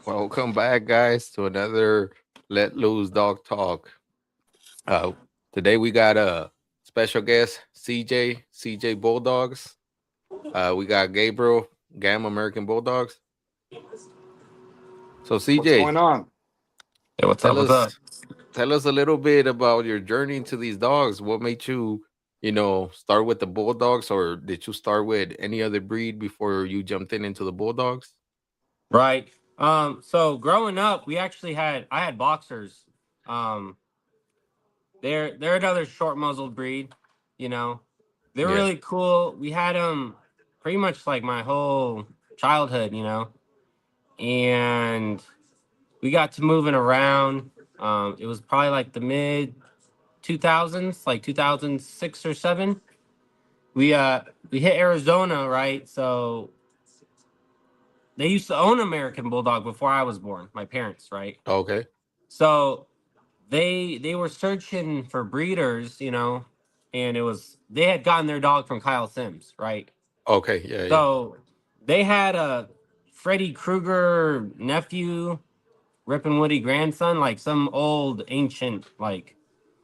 Welcome back, guys, to another Let Loose Dog Talk. Uh, Today we got a special guest, CJ Bulldogs. We got Gabriel, Gam American Bulldogs. So What's CJ, going on? Hey, what's up? tell What's up? us tell us a little bit about your journey into these dogs. What made you, start with the Bulldogs, or did you start with any other breed before you jumped into the Bulldogs? Right. So growing up, I had boxers. Um, they're another short muzzled breed. You know, they're Yeah. really cool. We had them pretty much like my whole childhood. And we got to moving around. It was probably like the mid 2000s, like 2006 or seven. We hit Arizona, right? So they used to own American Bulldog before I was born. My parents, right? Okay. So they were searching for breeders, and they had gotten their dog from Kyle Sims, right? Okay. Yeah. Yeah. So they had a Freddy Krueger nephew, Rip and Woody grandson, like some old ancient, like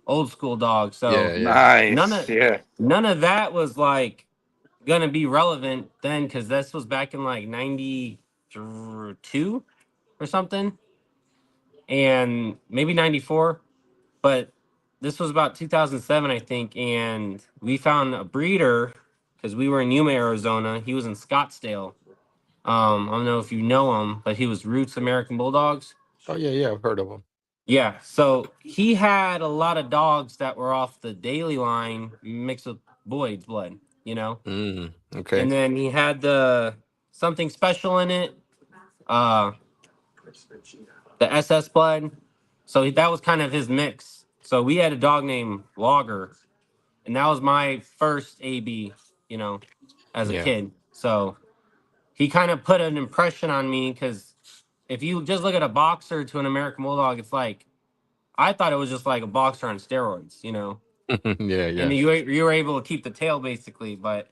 old school dog. So Yeah. Yeah. none Nice. of Yeah. none of that was like gonna be relevant then because this was back in like 92 or something, and maybe 94. But this was about 2007, I think, and we found a breeder because we were in Yuma, Arizona. He was in Scottsdale. I don't know if you know him, but he was Roots American Bulldogs. Oh yeah. Yeah. I've heard of them. Yeah, so he had a lot of dogs that were off the daily line mixed with Boyd's blood, Okay. and then he had the something special in it, uh, the SS blood. So that was kind of his mix. So we had a dog named Logger, and that was my first AB, you know, as a Yeah. kid. So he kind of put an impression on me because if you just look at a boxer to an American Bulldog, it's like I thought it was just like a boxer on steroids, Yeah. and Yeah. you were able to keep the tail basically. But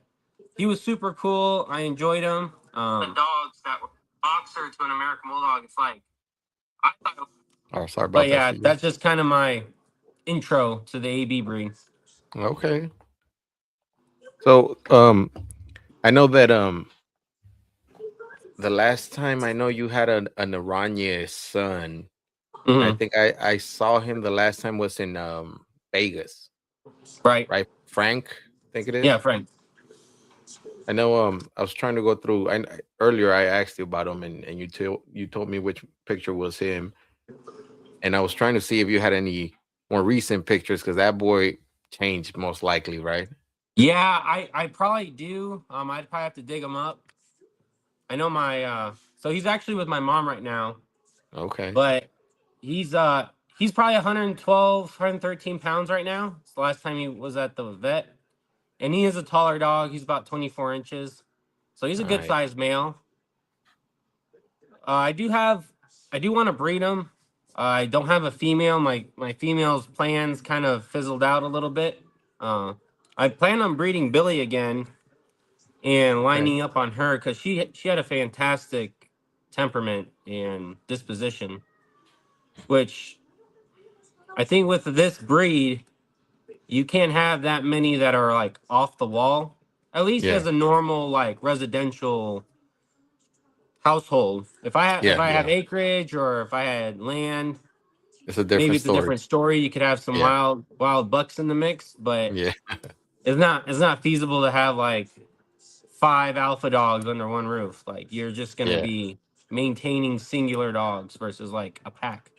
he was super cool. I enjoyed him. The dogs that were boxer to an American Bulldog, it's like I thought. Oh, sorry But about that, yeah, CJ. that's just kind of my intro to the AB breed. Okay. So, I know that the last time I know you had an Aranya son. I Hmm. think I saw him the last time was in Vegas, Right? right? Frank, I think it Yeah, is. Frank. I know. I was trying to go through. Earlier I asked you about him, and you told me which picture was him, and I was trying to see if you had any more recent pictures because that boy changed most likely, right? Yeah, I probably do. I'd probably have to dig him up. I know so he's actually with my mom right now, Okay. but he's uh he's probably 112, 113 pounds right now. It's the last time he was at the vet. And he is a taller dog. He's about 24 inches. So he's a good Nice. sized male. I do have I do want to breed him. I don't have a female. My female's plans kind of fizzled out a little bit. Uh, I plan on breeding Billy again and Okay. lining up on her because she had a fantastic temperament and disposition, which I think with this breed you can't have that many that are like off the wall. At least Yeah. as a normal like residential household. If Yeah. I have Yeah. acreage or if I had land, It's a maybe different it's a story. different story. You could have some Yeah. wild bucks in the mix, but Yeah. it's not feasible to have like five alpha dogs under one roof. Like you're just gonna Yeah. be maintaining singular dogs versus like a pack.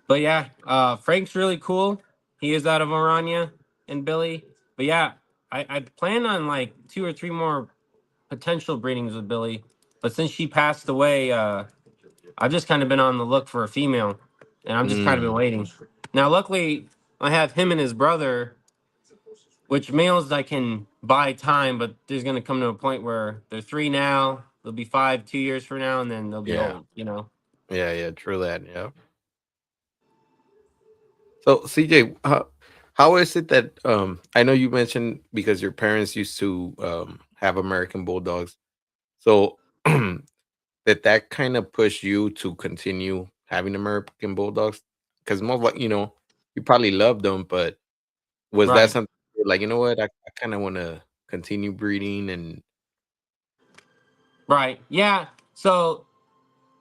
But yeah, Frank's really cool. He is out of Orania and Billy. But yeah, I plan on like two or three more potential breedings with Billy. But since she passed away, I've just kind of been on the look for a female, and I'm just kind of been Mm. waiting. Now, luckily, I have him and his brother, which males I can buy time, but there's gonna come to a point where they're three now, they'll be five 2 years from now, and then they'll be Yeah. old. Yeah. Yeah. True that. Yeah. So CJ, how is it that I know you mentioned because your parents used to have American Bulldogs. So did that kind of push you to continue having American Bulldogs? Because most like you probably loved them, but was that Right, something you're like, you know what, I kind of want to continue breeding and right, yeah. So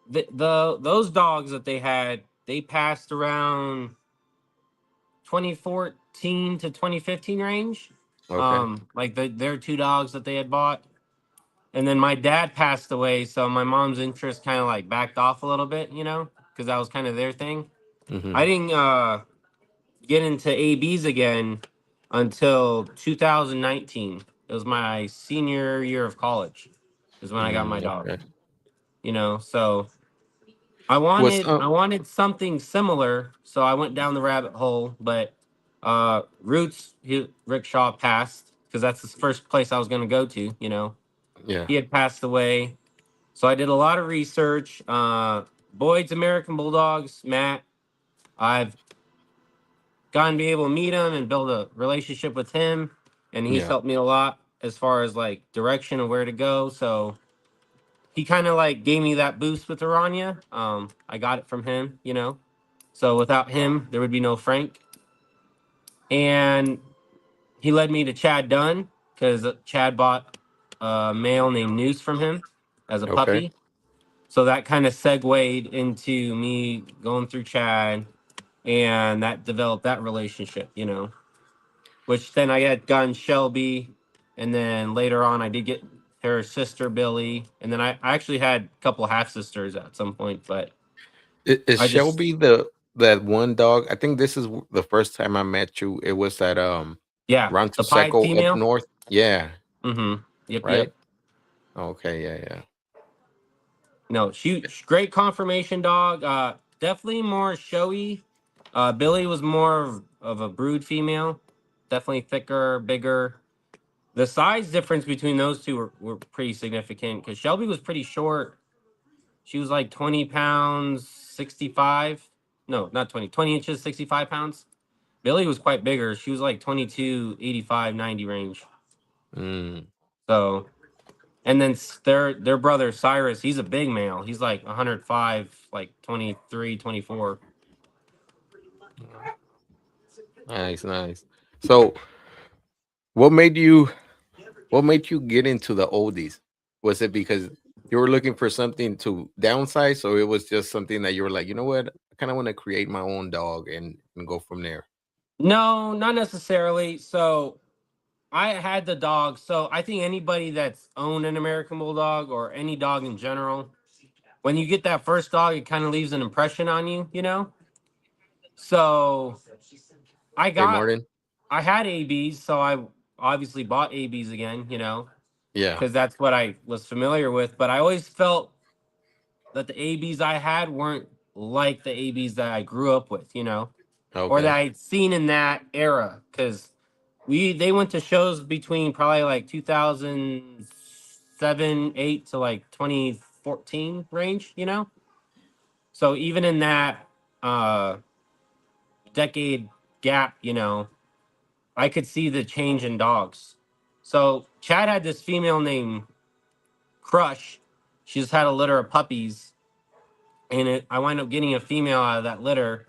the those dogs that they had, they passed around 2014 to 2015 range. okay. Like their two dogs that they had bought, and then my dad passed away, so my mom's interest kind of like backed off a little bit, because that was kind of their thing. I Hmm. didn't get into ABs again until 2019. It was my senior year of college, is when I got my dog. Okay. So I Was wanted I wanted something similar, so I went down the rabbit hole. But Rick Shaw passed because that's the first place I was going to go to. yeah. He had passed away, so I did a lot of research. Boyd's American Bulldogs, Matt. I've gotten to be able to meet him and build a relationship with him, and he's Yeah. helped me a lot as far as like direction and where to go. So he kind of like gave me that boost with Aranya. I got it from him. So without him, there would be no Frank. And he led me to Chad Dunn because Chad bought a male named Noose from him as a Okay. puppy. So that kind of segued into me going through Chad, and that developed that relationship. Which then I had gotten Shelby, and then later on I did get her sister Billy, and then I actually had a couple half sisters at some point, but Is I just Shelby the that one dog? I think this is the first time I met you. It was at yeah, Rancho the pied Seco up female. north. Yeah, Mm-hmm. Yep, right. yep. Okay, yeah, yeah, No, great confirmation dog. Definitely more showy. Billy was more of a brood female. Definitely thicker, bigger. The size difference between those two were pretty significant because Shelby was pretty short. She was like 20 pounds, 65. No, not 20, 20 inches, 65 pounds. Billy was quite bigger. She was like 22, 85, 90 range. mm, So, and then their brother Cyrus, he's a big male. He's like 105, like 23, 24. nice, nice. So, what made you what made you get into the oldies? Was it because you were looking for something to downsize, or it was just something that you were like, you know what, I kind of want to create my own dog and go from there? No, not necessarily. So I had the dog. So I think anybody that's owned an American Bulldog or any dog in general, when you get that first dog, it kind of leaves an impression on you. So I Hey, got, Martin. I had ABs, so I obviously bought ABs again, Yeah. because that's what I was familiar with. But I always felt that the ABs I had weren't like the ABs that I grew up with, or that Okay. I'd seen in that era. Because they went to shows between probably like 2007, 8 to like 2014 range. So even in that uh decade gap, I could see the change in dogs. So Chad had this female named Crush. She just had a litter of puppies, and I wound up getting a female out of that litter.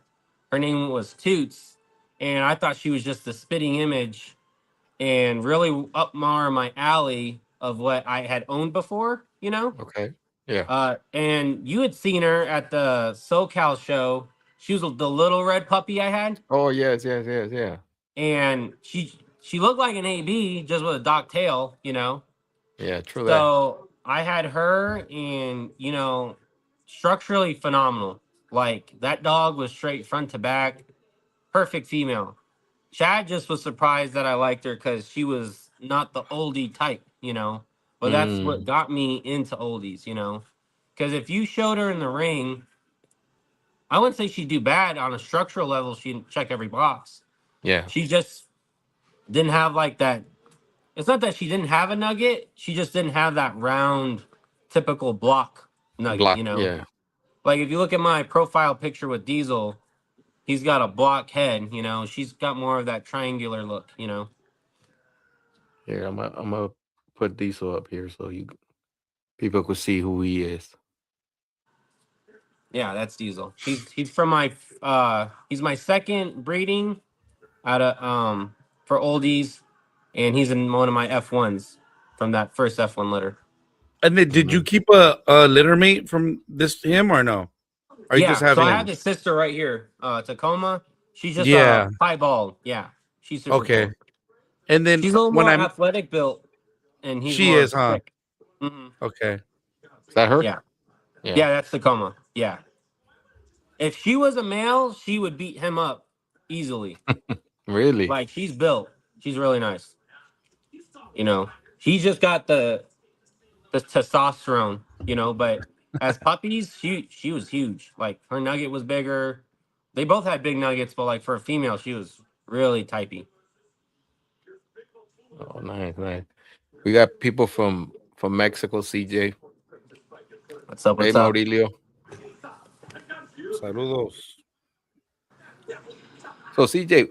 Her name was Toots, and I thought she was just a spitting image and really up more my alley of what I had owned before. Okay. Yeah. And you had seen her at the SoCal show. She was the little red puppy I had, Oh yes, yes, yes, yeah. and she looked like an AB just with a dock tail. Yeah, true that. So I had her, and structurally phenomenal. Like that dog was straight front to back, perfect female. Chad just was surprised that I liked her because she was not the oldie type. But that's what Mm, got me into oldies. Because if you showed her in the ring, I wouldn't say she'd do bad on a structural level. She'd check every box. yeah. She just didn't have like that. It's not that she didn't have a nugget. She just didn't have that round, typical block nugget. Block, yeah. Like if you look at my profile picture with Diesel, he's got a block head. She's got more of that triangular look. Here, I'm gonna put Diesel up here so you People could see who he is. Yeah, that's Diesel. He's from my he's my second breeding out of for oldies, and he's in one of my F1s from that first F1 litter. And then, did you Mhm. keep a litter mate from this him or no? Or you just Yeah, have so I have him? his sister right here, Tacoma. She's just Yeah. a piebald. Yeah, she's super Okay. cool. And then She's a little when more I'm, athletic built, and he's she more is, huh? thick. Hmm. Okay. Is that her? Yeah, Yeah. yeah, that's Tacoma. Yeah, if she was a male, she would beat him up easily. Really? Like she's built. She's really nice. You know, she's just got the testosterone. You know, but as puppies, she was huge. Like her nugget was bigger. They both had big nuggets, but like for a female, she was really typey. Oh, nice, nice. We got people from Mexico, CJ. What's up? Hey, What's up? Maurilio. Saludos. So, CJ,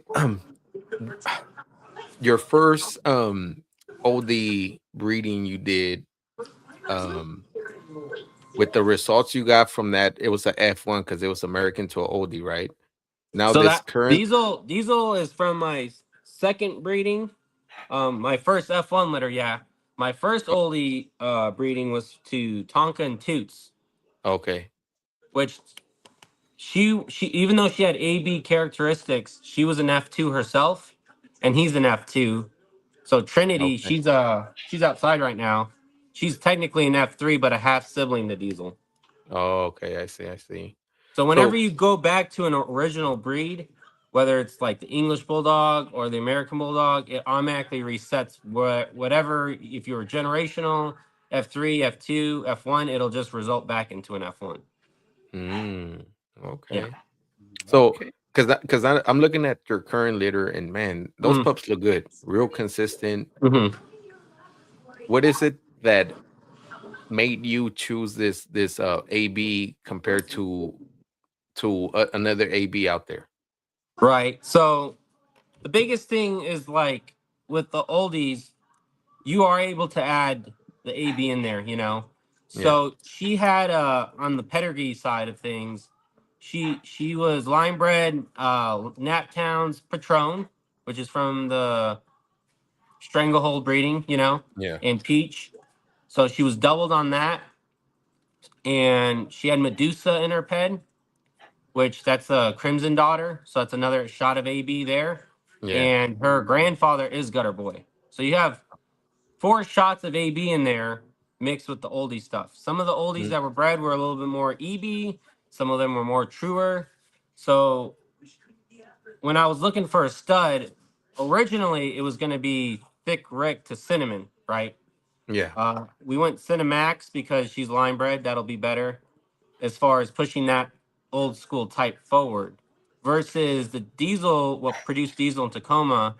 your first OD breeding you did, um, with the results you got from that, it was a F1 because it was American to a OD, right? Now So this that current, diesel is from my second breeding. My first F1 litter, yeah. My first oldie breeding was to Tonka and Toots, okay, which she even though she had AB characteristics, she was an F2 herself, and he's an F2. So Trinity, okay, she's outside right now. She's technically an F3, but a half sibling to Diesel. oh, okay, I see, I see. So whenever So, you go back to an original breed, whether it's like the English Bulldog or the American Bulldog, it automatically resets whatever. If you're generational F3, F2, F1, it'll just result back into an F1. mm, Yeah. okay. So, Okay. because I'm looking at your current litter, and man, those Mm-hmm. pups look good, real consistent. Mm-hmm. What is it that made you choose this AB compared to another AB out there? Right. So the biggest thing is like with the oldies, you are able to add the AB in there, you know. Yeah, So she had on the pedigree side of things, she was line bred Naptown's Patron, which is from the Stranglehold breeding, you know, yeah, and Peach. So she was doubled on that, and she had Medusa in her ped, which that's a Crimson daughter. So that's another shot of AB there. yeah. And her grandfather is Gutter Boy. So you have four shots of AB in there mixed with the oldie stuff. Some of the oldies Mm, that were bred were a little bit more EB, some of them were more truer. So when I was looking for a stud, originally it was going to be Thick Rick to Cinnamon, right? yeah, We went Cinemax because she's line bred. That'll be better as far as pushing that old school type forward. Versus the Diesel, what produced Diesel in Tacoma,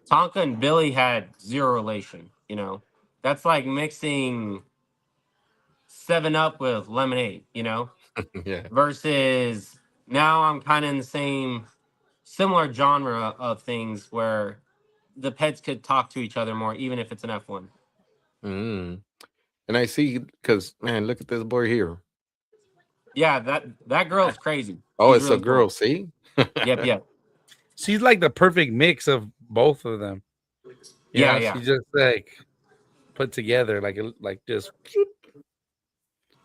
Tonka and Billy had zero relation. You know, that's like mixing Seven Up with lemonade. You know, yeah. versus now I'm kind of in the same similar genre of things where the pets could talk to each other more, even if it's an F1. Mm. And I see, because man, look at this boy here. Yeah, that girl's crazy. Oh, She's it's a really girl. cool. See? Yep, yep. She's like the perfect mix of both of them. You Yeah, know, yeah. she's just like put together, like just.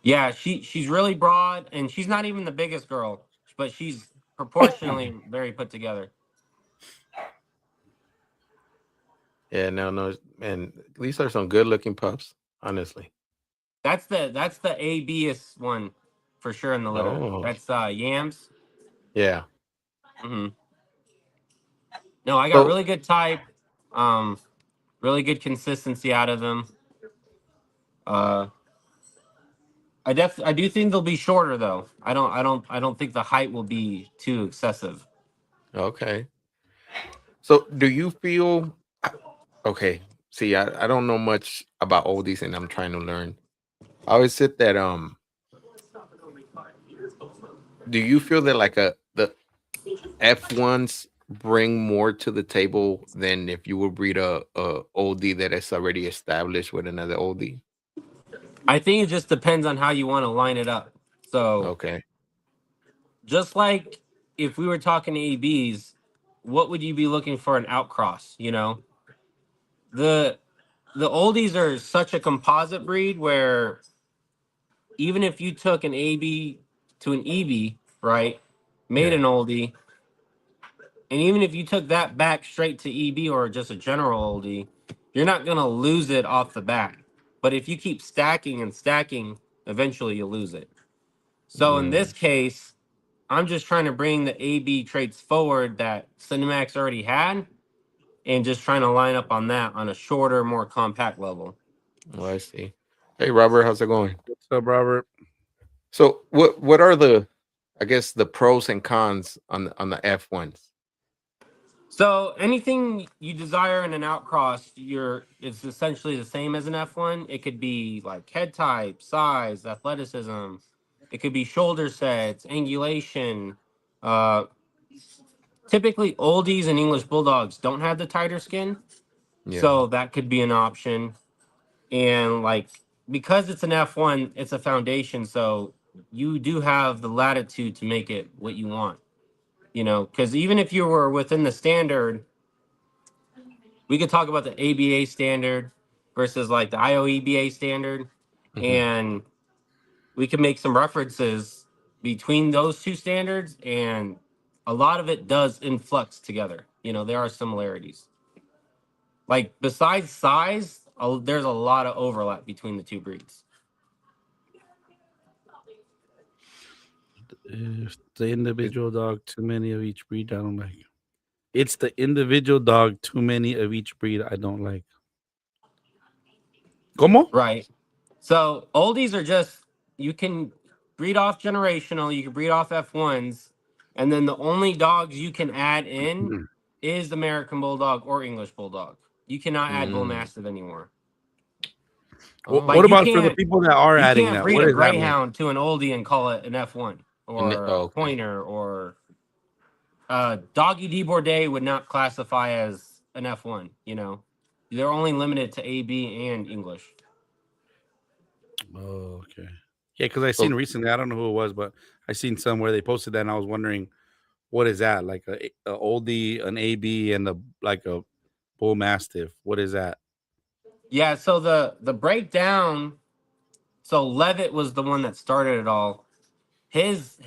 Yeah, she's really broad, and she's not even the biggest girl, but she's proportionally very put together. Yeah, no, no, man. These are some good looking pups, honestly. That's the ABS one for sure in the litter. Oh, That's Yams. yeah. Hmm. No, I got So, really good type, um, really good consistency out of them. Uh, I do think they'll be shorter though. I don't think the height will be too excessive. okay. So, do you feel okay? See, I don't know much about oldies, and I'm trying to learn. I always said that do you feel that like the F1s bring more to the table than if you would breed a oldie that is already established with another oldie? I think it just depends on how you want to line it up. So Okay. just like if we were talking ABs, what would you be looking for an outcross? You know, the the oldies are such a composite breed where even if you took an AB to an EB, right, made Yeah. an oldie, and even if you took that back straight to EB or just a general oldie, you're not gonna lose it off the bat. But if you keep stacking and stacking, eventually you'll lose it. So in this Mm, case, I'm just trying to bring the AB traits forward that Cinemax already had, and just trying to line up on that on a shorter, more compact level. well, I see. Hey, Robert, how's it going? What's up, Robert? So, what are the, I guess, the pros and cons on the F1s? So anything you desire in an outcross, it's essentially the same as an F1. It could be like head type, size, athleticism. It could be shoulder sets, angulation. Uh, Typically, oldies and English bulldogs don't have the tighter skin, Yeah. so that could be an option. And like because it's an F1, it's a foundation, so you do have the latitude to make it what you want. You know, because even if you were within the standard, we could talk about the ABA standard versus like the IOEBA standard, Hmm. and we can make some references between those two standards, and a lot of it does influx together. You know, there are similarities. Like besides size, there's a lot of overlap between the two breeds. If the individual dog, too many of each breed, I don't like. It's the individual dog, too many of each breed, I don't like. ¿Cómo? Right. So oldies are just you can breed off generational, you can breed off F1s, and then the only dogs you can add in Mm. is American Bulldog or English Bulldog. You cannot add Bull Mm. Mastiff anymore. What Like Oh, about for the people that are you adding can't that? breed What a does that mean? Greyhound to an oldie and call it an F1 or a oh, okay. pointer or Doggy D Bourdet would not classify as an F1. You know, they're only limited to AB and English. Oh, okay. Yeah, because I seen So, recently, I don't know who it was, but I seen somewhere they posted that, and I was wondering, what is that? Like a oldie, an AB, and like a bull mastiff. What is that? Yeah. So the breakdown. So Levitt was the one that started it all. His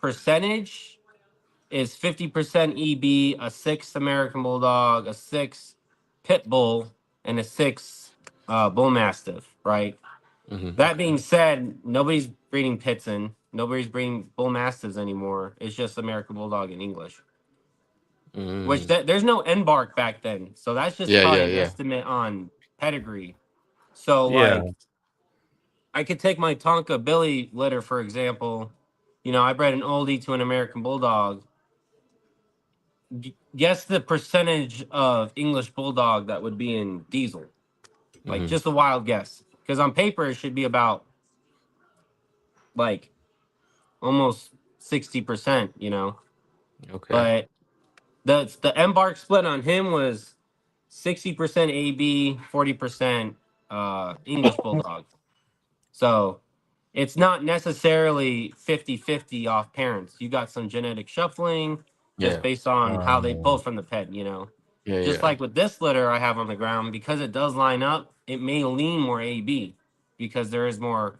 percentage is 50% EB, a six American Bulldog, a six Pit Bull, and a six Bull Mastiff. Right. mhm. That being said, nobody's breeding pits in. Nobody's breeding bull mastiffs anymore. It's just American Bulldog in English. Which Mm. there's no embark back then, so that's just Yeah, probably yeah, an yeah. estimate on pedigree. So Yeah. like, I could take my Tonka Billy litter for example. You know, I bred an oldie to an American Bulldog. Guess the percentage of English Bulldog that would be in Diesel. Like Hmm. just a wild guess, because on paper it should be about like almost 60%. You know, Okay. but the embark split on him was 60% AB, 40% English Bulldog. So it's not necessarily 50-50 off parents. You got some genetic shuffling just Yeah, based on how they pull Oh, from the pet, you know. yeah, Just yeah. like with this litter I have on the ground, because it does line up, it may lean more AB because there is more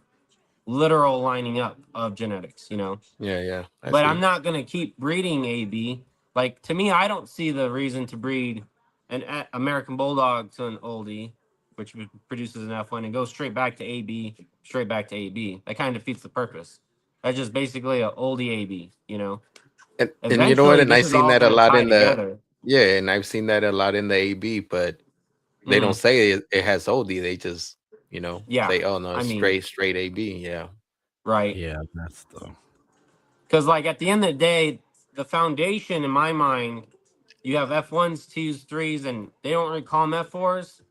literal lining up of genetics, you know. Yeah, yeah. I But I'm see. not going to keep breeding AB. Like to me, I don't see the reason to breed an American Bulldog to an oldie, which produces an F1, and go straight back to AB, straight back to AB. That kind of defeats the purpose. That's just basically a oldie AB. You know, And you know what? eventually And this I've is seen all that going a to lot tie in the, together. yeah, and I've seen that a lot in the AB, but they don't Mm, say it has OD. They just, yeah, say, oh no, I it's mean, straight AB. Yeah. right. yeah, that's the. Because like at the end of the day, the foundation in my mind, you have F1s, twos, threes, and they don't really call them F4s,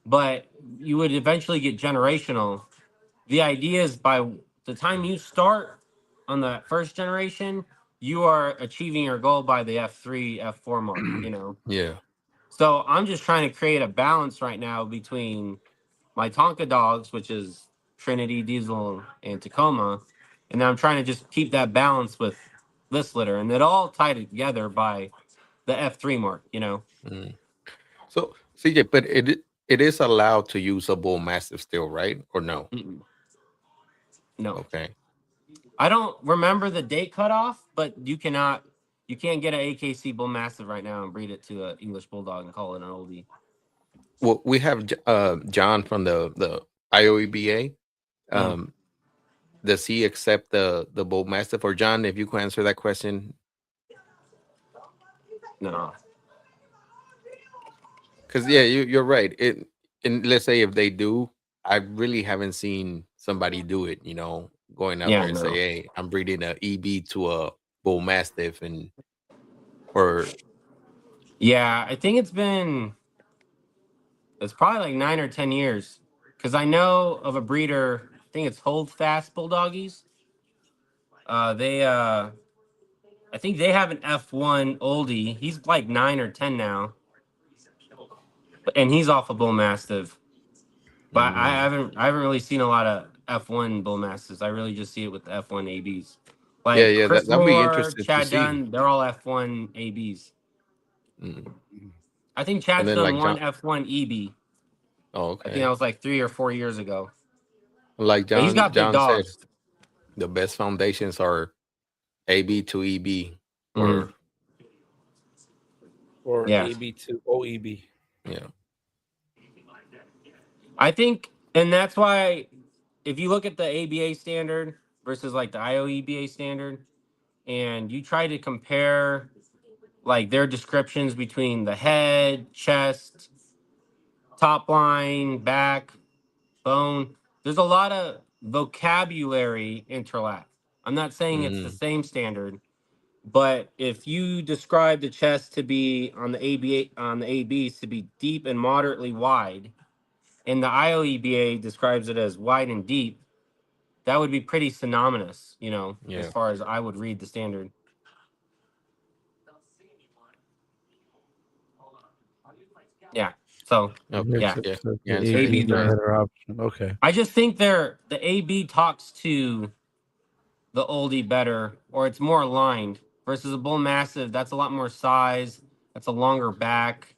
but you would eventually get generational. The idea is by the time you start on the first generation, you are achieving your goal by the F3, F4 mark, you know. Yeah. So I'm just trying to create a balance right now between my Tonka dogs, which is Trinity, Diesel, and Tacoma, and then I'm trying to just keep that balance with this litter, and it all tied together by the F3 mark. Mm. So CJ, but it is allowed to use a bull mastiff still, right? Or no? Mm-mm. No, Okay. I don't remember the date cutoff, but you can't get an AKC Bull Mastiff right now and breed it to an English Bulldog and call it an oldie. Well, we have John from the IOEBA. Mm. Um, does he accept the bull mastiff? Or John, if you can answer that question, No. because yeah, you're right. And let's say if they do, I really haven't seen somebody do it. Going out there Yeah, and say, no. "Hey, I'm breeding a EB to a bull mastiff," and or Yeah, I think it's probably like 9 or 10 years. Because I know of a breeder, I think it's Holdfast Bulldoggies. I think they have an F1 oldie. He's like 9 or 10 now, and he's off a Bull Mastiff. But I mm, haven't I haven't really seen a lot of F1 Bull Masters. I really just see it with the F1 ABs. yeah, Like yeah, Chris that'd be Moore, interesting to Chad see. Dunn, they're all F1 ABs. Mm. I think And Chad's then done like one John, F1 EB. oh, I think that okay, was like 3 or 4 years ago. like But he's got big John said, dogs. the best foundations are AB to EB, Mm, or Or yeah. AB to OEB. yeah, I think, and that's why if you look at the ABA standard versus like the IOEBA standard, and you try to compare like their descriptions between the head, chest, top line, back, bone. There's a lot of vocabulary interlap. I'm not saying it's the mm, same standard, but if you describe the chest to be on the ABs to be deep and moderately wide, and the IOEBA describes it as wide and deep, that would be pretty synonymous, as yeah, far as I would read the standard. Yeah. So okay, Makes yeah, sense yeah, that you the answered AB it. is the ABs are. better option. Okay. I just think the AB talks to the oldie better, or it's more aligned versus a bull massive. That's a lot more size. That's a longer back,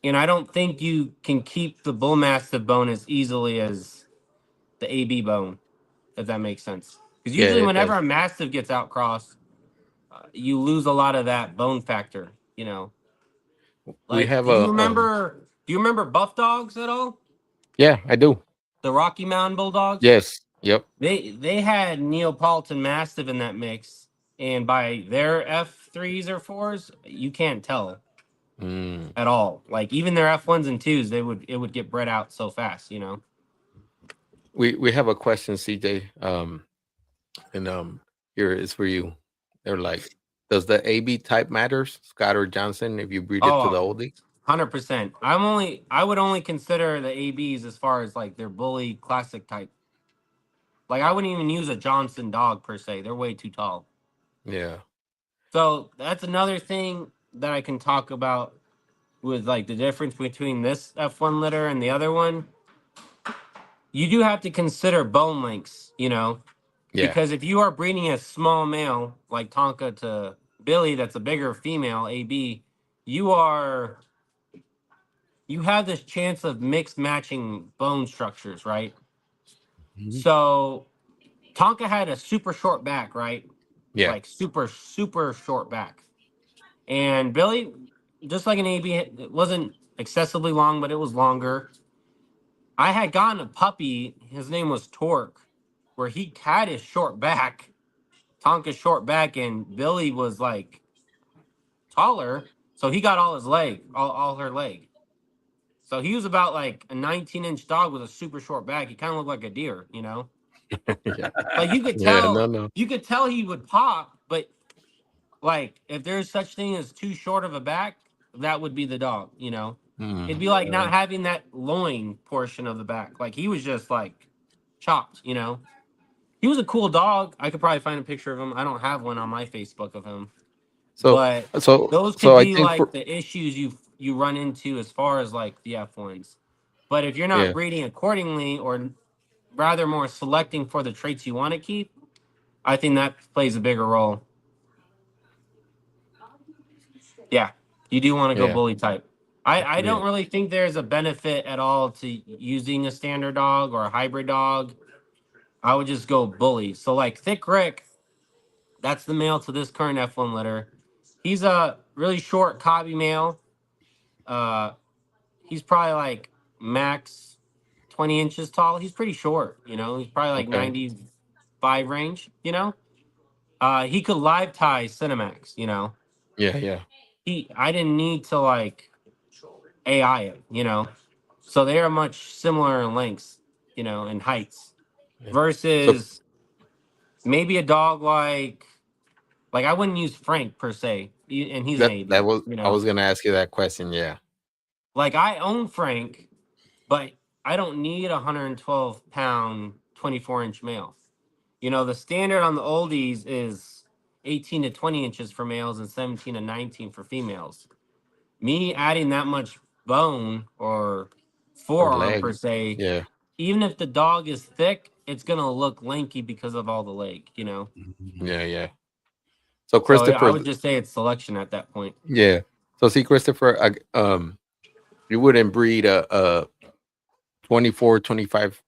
and I don't think you can keep the bull mastiff bone as easily as the AB bone, if that makes sense. Because Yeah, usually, it whenever does. a mastiff gets outcrossed, you lose a lot of that bone factor. We Like, have do you a remember? Do you remember Buff Dogs at all? yeah, I do. The Rocky Mountain Bulldogs. Yes, yep. They had Neapolitan Mastiff in that mix, and by their F3s or fours, you can't tell Mm. at all. Like even their F1s and twos, it would get bred out so fast. We have a question, CJ. And here is for you. They're like, does the AB type matters, Scott or Johnson, if you breed it to the Oh, oldie? 100%. I would only consider the ABs as far as like their bully classic type. Like I wouldn't even use a Johnson dog per se. They're way too tall. Yeah, So that's another thing that I can talk about with like the difference between this F1 litter and the other one. You do have to consider bone lengths, yeah, because if you are breeding a small male like Tonka to Billy, that's a bigger female AB, you are you have this chance of mixed matching bone structures, right? Mhm. So Tonka had a super short back, right? yeah. Like super short back, and Billy, just like an AB, it wasn't excessively long, but it was longer. I had gotten a puppy. His name was Torque, where he had his short back, Tonka's short back, and Billy was like taller, so he got all his leg, all her leg. So he was about like a 19-inch dog with a super short back. He kind of looked like a deer. Yeah, Like yeah, no, no. you could tell he would pop, but like if there's such thing as too short of a back, that would be the dog. It'd Mm. be like not having that loin portion of the back. Like he was just like chopped. He was a cool dog. I could probably find a picture of him. I don't have one on my Facebook of him, So, but so, those so could I be think like for the issues you run into as far as like the F1s. But if you're not Yeah. breeding accordingly, or rather more selecting for the traits you want to keep, I think that plays a bigger role. Yeah, you do want to go Yeah. bully type. I Yeah. don't really think there's a benefit at all to using a standard dog or a hybrid dog. I would just go bully. So like Thick Rick, that's the male to this current F1 litter. He's a really short cobby male. Uh, he's probably like max 20 inches tall. He's pretty short, you know. He's probably like Okay. 95 range, you know. He could live tie Cinemax, you know. Yeah. Yeah. I didn't need to like AI it, you know. So they are much similar in lengths, you know, and heights. Yeah. So Versus maybe a dog like I wouldn't use Frank per se, and he's an that AB, was you I know. was gonna ask you that question. Yeah. Like I own Frank, but I don't need a 112-pound, 24-inch male. You know, the standard on the oldies is 18 to 20 inches for males and 17 to 19 for females. Me adding that much bone or Or forearm per leg. se, Yeah. even if the dog is thick, it's gonna look lanky because of all the leg, you know. Yeah. Yeah. So So I Christopher, would just say it's selection at that point. yeah. So see, Christopher, you wouldn't breed a 24, 25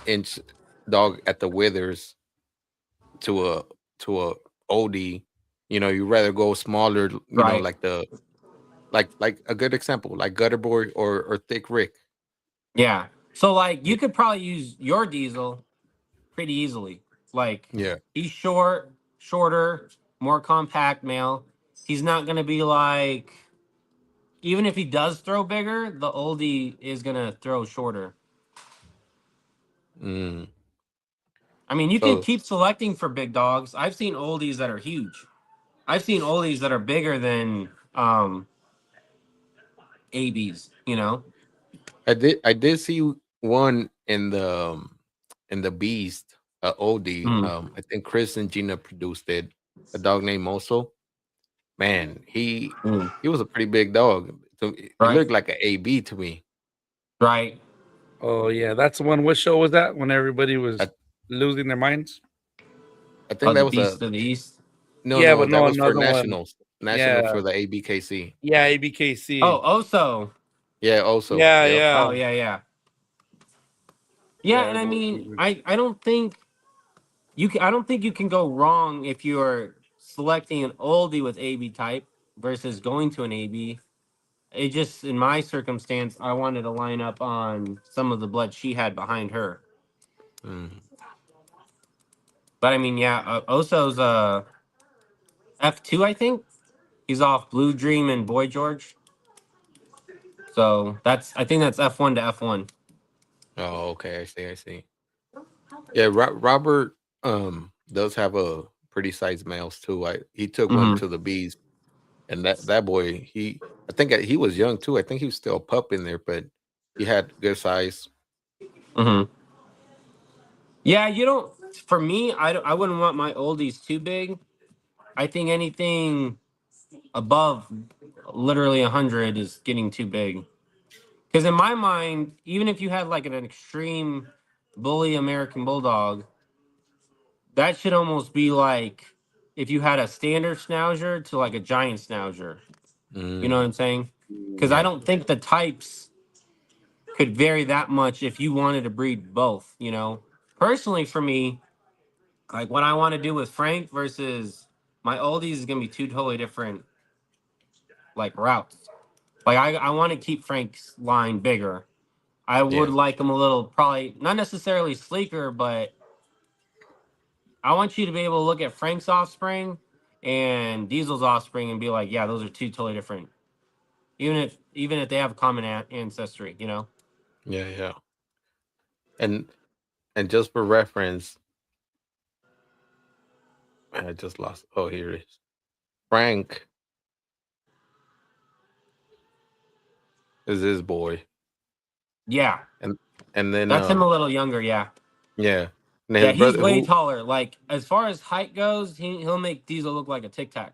inch dog at the withers to a oldie. You know, you rather go smaller. You know, Right. like the like a good example, like Gutter Boy or Thick Rick. Yeah. So like you could probably use your diesel pretty easily. Like Yeah. he's shorter, more compact male. He's not gonna be like, even if he does throw bigger, the oldie is gonna throw shorter. Mm. I mean, you can So keep selecting for big dogs. I've seen oldies that are huge. I've seen oldies that are bigger than ABs, you know? I did see one in the Beast, oldie. Mm, I think Chris and Gina produced it. A dog named Moso. Man, mm. he was a pretty big dog. So he Right, looked like an AB to me. right. Oh yeah, that's the one. What show was that? When everybody I, was losing their minds? I Oh, think the that was a Beast of the East. Yeah, no, but that no, was for another one. nationals. National Yeah, for the ABKC. yeah, ABKC. Oh, Oso. Yeah, also. Yeah, Yep. Oh, yeah, yeah, yeah. Yeah, yeah. and I Those mean, two were. I don't think I don't think you can go wrong if you're selecting an oldie with AB type versus going to an AB. It just, in my circumstance, I wanted to line up on some of the blood she had behind her. Mm. But I mean, yeah, Oso's F2, I think. He's off Blue Dream and Boy George. So I think that's F1 to F1. Oh, okay. I see. I see. Yeah, Robert does have a pretty sized males too. He took one Mm-hmm. to the bees, and that boy, I think he was young too. I think he was still a pup in there, but he had good size. Mm-hmm. Yeah, you don't. For me, I wouldn't want my oldies too big. I think anything above literally 100 is getting too big. Because in my mind, even if you had like an extreme bully American Bulldog, that should almost be like if you had a standard schnauzer to like a giant schnauzer. You know what Mm, I'm saying? Because I yeah, don't think the types could vary that much if you wanted to breed both, you know? Personally, for me, like what I want to do with Frank versus my oldies is going to be two totally different like routes. Like I want to keep Frank's line bigger. I would yeah, like him a little, probably not necessarily sleeker, but I want you to be able to look at Frank's offspring and Diesel's offspring and be like, yeah, those are two totally different. Even if they have a common ancestry, you know. yeah, yeah. And just for reference, I just lost. Oh, here it is. Frank is his boy, Yeah, and then that's him a little younger. Yeah, yeah, and his yeah, he's brother way who taller. Like as far as height goes, he'll make Diesel look like a tic tac.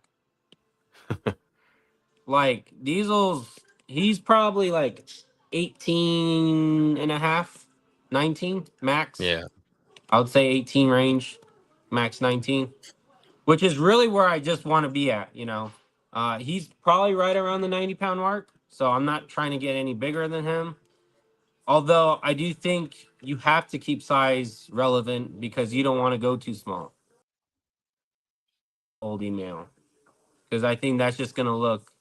Like Diesel's, he's probably like 18 and a half, 19 max. Yeah. I would say 18 range, max 19, which is really where I just want to be at. He's probably right around the 90-pound mark, so I'm not trying to get any bigger than him. Although I do think you have to keep size relevant because you don't want to go too small. Old email, because I think that's just gonna look.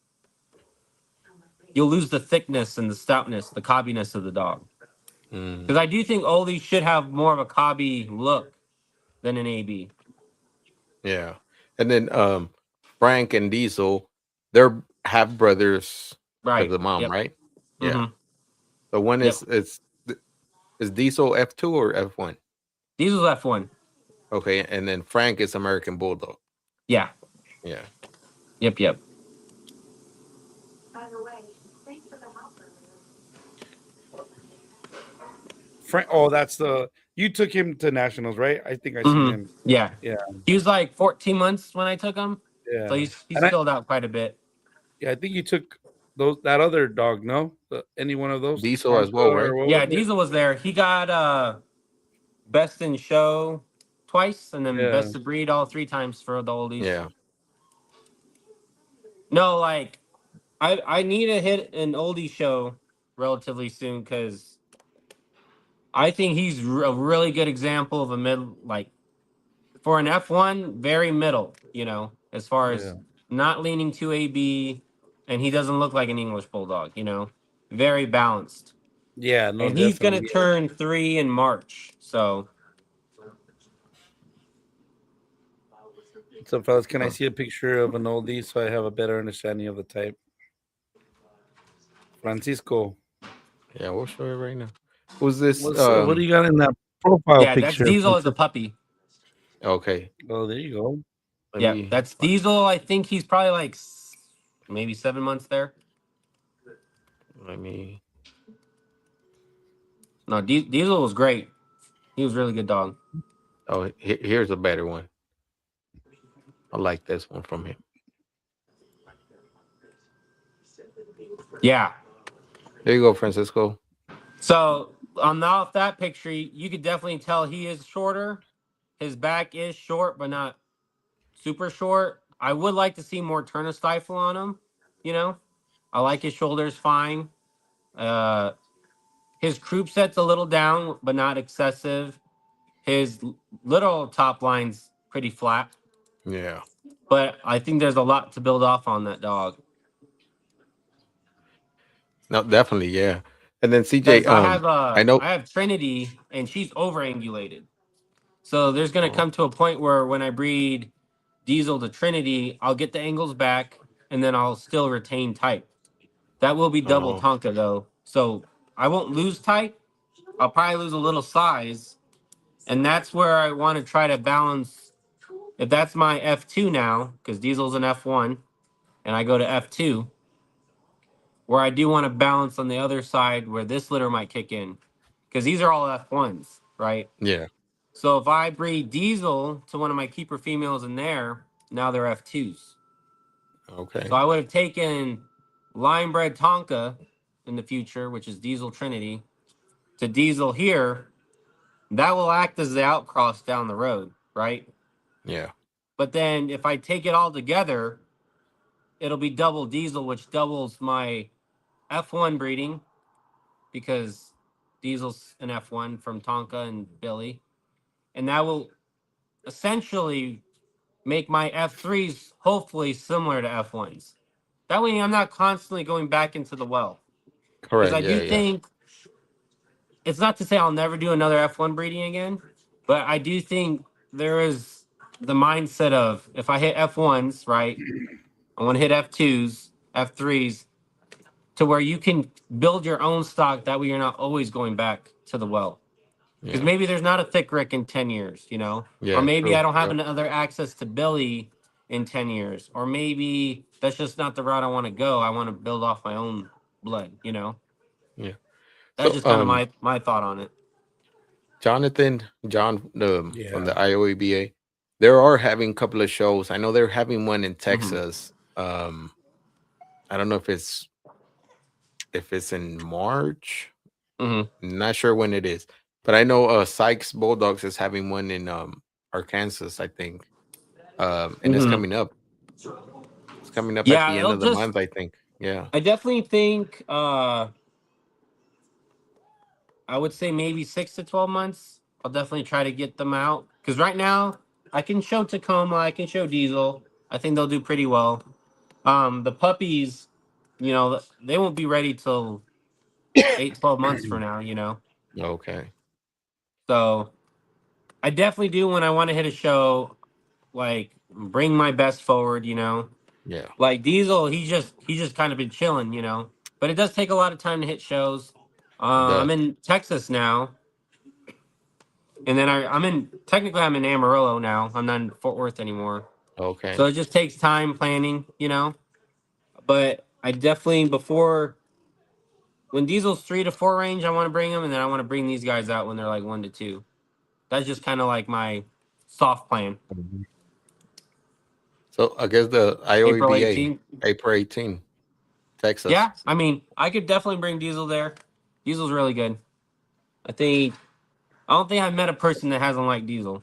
You'll lose the thickness and the stoutness, the cobbiness of the dog. Mm, Because I do think oldies should have more of a cobby look than an AB. yeah. And then Frank and Diesel, they're half brothers with Right. the mom, Yep. right? Yeah. Mm-hmm. The one Yep. is Diesel F2 or F1? Diesel's F1. Okay, and then Frank is American Bulldog. Yeah. Yeah. Yep. Yep. Frank. Oh, that's the you took him to nationals, right? I think I seen Mm-hmm. him. Yeah. Yeah, He was like 14 months when I took him, so yeah. he's And filled out quite a bit. I think you took that other dog. No, any one of those Diesel as Tonka well, or right? what Yeah, was it? Diesel was there. He got best in show twice, and then Yeah, best of breed all three times for the oldies. Yeah. No, like I need to hit an oldie show relatively soon because I think he's a really good example of a mid, like for an F1, very middle. As far as yeah, not leaning to AB, and he doesn't look like an English bulldog. Very balanced. yeah. No, And he's gonna definitely. turn 3 in March, so. So, fellas, can I see a picture of an oldie so I have a better understanding of the type? Francisco, Yeah, we'll show you right now. Who's this? what do you got in that profile Yeah, that's picture? Diesel as a puppy. Okay. Oh, there you go. Let Yeah, me that's Diesel. I think he's probably like maybe 7 months there. let me No, Diesel was great. He was a really good dog. oh here's a better one. I like this one from him. Yeah. There you go, Francisco. So off that picture, you could definitely tell he is shorter. His back is short, but not super short. I would like to see more turn stifle on him. You know, I like his shoulders fine. Uh, his croup set's a little down, but not excessive. His little top line's pretty flat, Yeah. but I think there's a lot to build off on that dog. No, definitely, yeah. And then CJ, Because I have I know. I have Trinity, and she's over angulated. So there's gonna Oh, come to a point where when I breed Diesel to Trinity, I'll get the angles back, and then I'll still retain type. That will be double oh, Tonka though, so I won't lose type. I'll probably lose a little size, and that's where I want to try to balance. If that's my F2 now, because Diesel's an F1, and I go to F2, where I do want to balance on the other side where this litter might kick in, because these are all F1s, right? yeah. So if I breed Diesel to one of my keeper females in there, now they're F2s. So Okay. I would have taken line bred Tonka in the future, which is Diesel Trinity, to Diesel here. That will act as the outcross down the road, right? Yeah. But then if I take it all together, it'll be double Diesel, which doubles my F1 breeding because Diesel's an F1 from Tonka and Billy. And that will essentially make my F3s hopefully similar to F1s. That way I'm not constantly going back into the well. Because Correct. I Yeah. do Yeah. think it's not to say I'll never do another F1 breeding again, but I do think there is the mindset of if I hit F1s, right, I want to hit F2s, F3s, to where you can build your own stock. That way you're not always going back to the well. Because Yeah. maybe there's not a thick Rick in 10 years, or Yeah. maybe I True. don't have Yep. another access to Billy in 10 years, or maybe that's just not the route I want to go. I want to build off my own blood. Yeah. That's So just kind of my thought on it. John from Yeah. the IOABA, they are having a couple of shows. I know they're having one in Mhm. Texas. I don't know if it's if it's in March. Mm-hmm. Not sure when it is, but I know Sykes Bulldogs is having one in Arkansas, I think. And it's Mm-hmm. coming up. It's coming up at Yeah, the end it'll of the just. month, I think. Yeah. I definitely think. I would say maybe 6 to 12 months. I'll definitely try to get them out because right now I can show Tacoma, I can show Diesel. I think they'll do pretty well. The puppies, they won't be ready till 8, 12 months from now. Okay. So I definitely do when I want to hit a show, like bring my best forward. Yeah. Like Diesel, he's just kind of been chilling. But it does take a lot of time to hit shows. It I'm does. in Texas now. And then technically I'm in Amarillo now. I'm not in Fort Worth anymore. So Okay. it just takes time planning. But I definitely when Diesel's 3 to 4 range, I want to bring them, and then I want to bring these guys out when they're like 1 to 2. That's just kind of like my soft plan. Mhm. So I guess the April IOEBA, 18th. April 18, Texas. Yeah, I mean, I could definitely bring Diesel there. Diesel's really good. I don't think I've met a person that hasn't liked Diesel.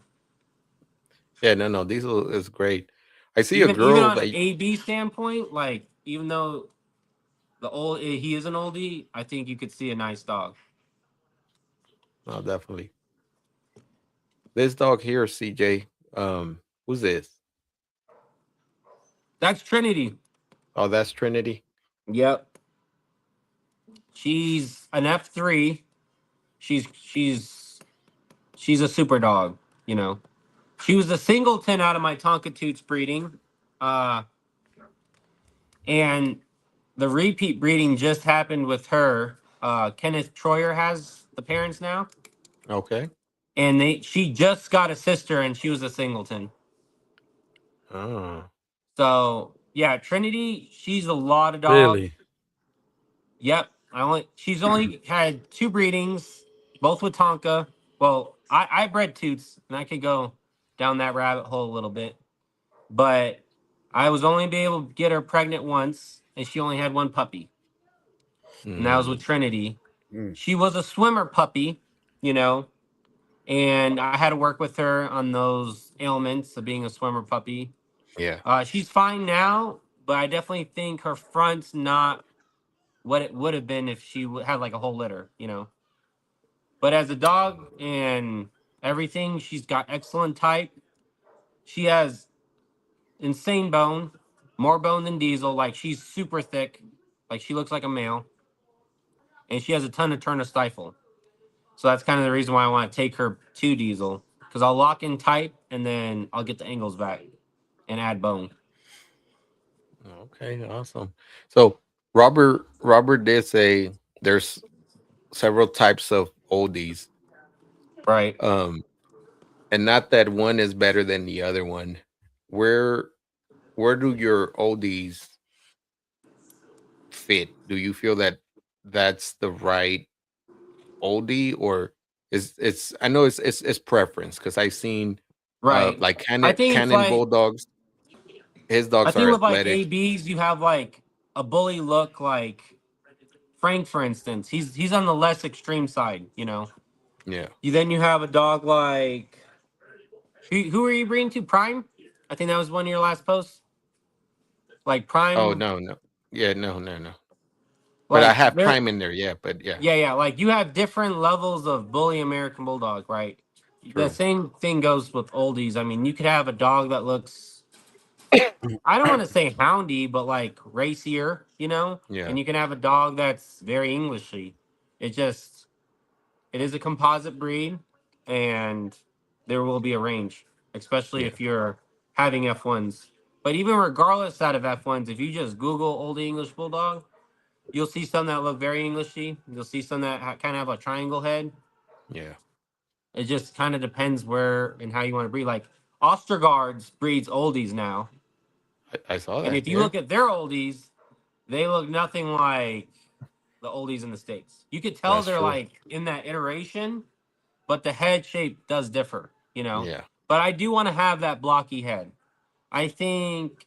Yeah, no, Diesel is great. I see a Even girl on an that AB standpoint, like even though he is an oldie, I think you could see a nice dog. oh, definitely. This dog here, CJ. Who's this? That's Trinity. Oh, that's Trinity. Yep. She's an F3. She's she's she's a super dog, you know. She was a singleton out of my Tonka Toots breeding. Uh and the repeat breeding just happened with her. Kenneth Troyer has the parents now. Okay. And she just got a sister and she was a singleton. Oh, So yeah, Trinity, she's a lot of dog. Really? Yep. She's only had 2 breedings, both with Tonka. Well, I bred Toots, and I could go down that rabbit hole a little bit. But I was only be able to get her pregnant once, and she only had 1 puppy. And that was with mm, Trinity. Mm. She was a swimmer puppy, you know, and I had to work with her on those ailments of being a swimmer puppy. yeah, She's fine now, but I definitely think her front's not what it would have been if she had like a whole litter. But as a dog and everything, she's got excellent type. She has insane bone, more bone than Diesel. Like she's super thick, like she looks like a male, and she has a ton of turn of stifle. So that's kind of the reason why I want to take her to Diesel because I'll lock in type and then I'll get the angles back and add bone. okay, awesome. So Robert did say there's several types of oldies. Right. Um, and not that one is better than the other one. Where where do your oldies fit? Do you feel that that's the right oldie, or is it's I know it's preference because I've seen Right. like I Cannon think it's Cannon like Bulldogs. His I dogs think are with like athletic. ABs, you have like a bully look like Frank, for instance. He's on the less extreme side. Yeah. You have a dog like who are you breeding to? Prime? I think that was one of your last posts. Like Oh Prime, no, no. Yeah, no. But I like have there. Prime in there, yeah, but yeah, Yeah. Like you have different levels of bully American Bulldog, right? The true. same thing goes with oldies. I mean, you could have a dog that looks, I don't want to say houndy, but like racier. Yeah, And you can have a dog that's very Englishy. It just, it is a composite breed, and there will be a range, especially yeah, if you're having F1s. But even regardless out of F1s, if you just Google Olde English Bulldog, you'll see some that look very Englishy. You'll see some that kind of have a triangle head. yeah. It just kind of depends where and how you want to breed. Like Ostergaard's breeds oldies now, I saw and that, if you yeah. look at their oldies, they look nothing like the oldies in the States. You could tell That's they're true. like in that iteration, but the head shape does differ. Yeah, But I do want to have that blocky head. I think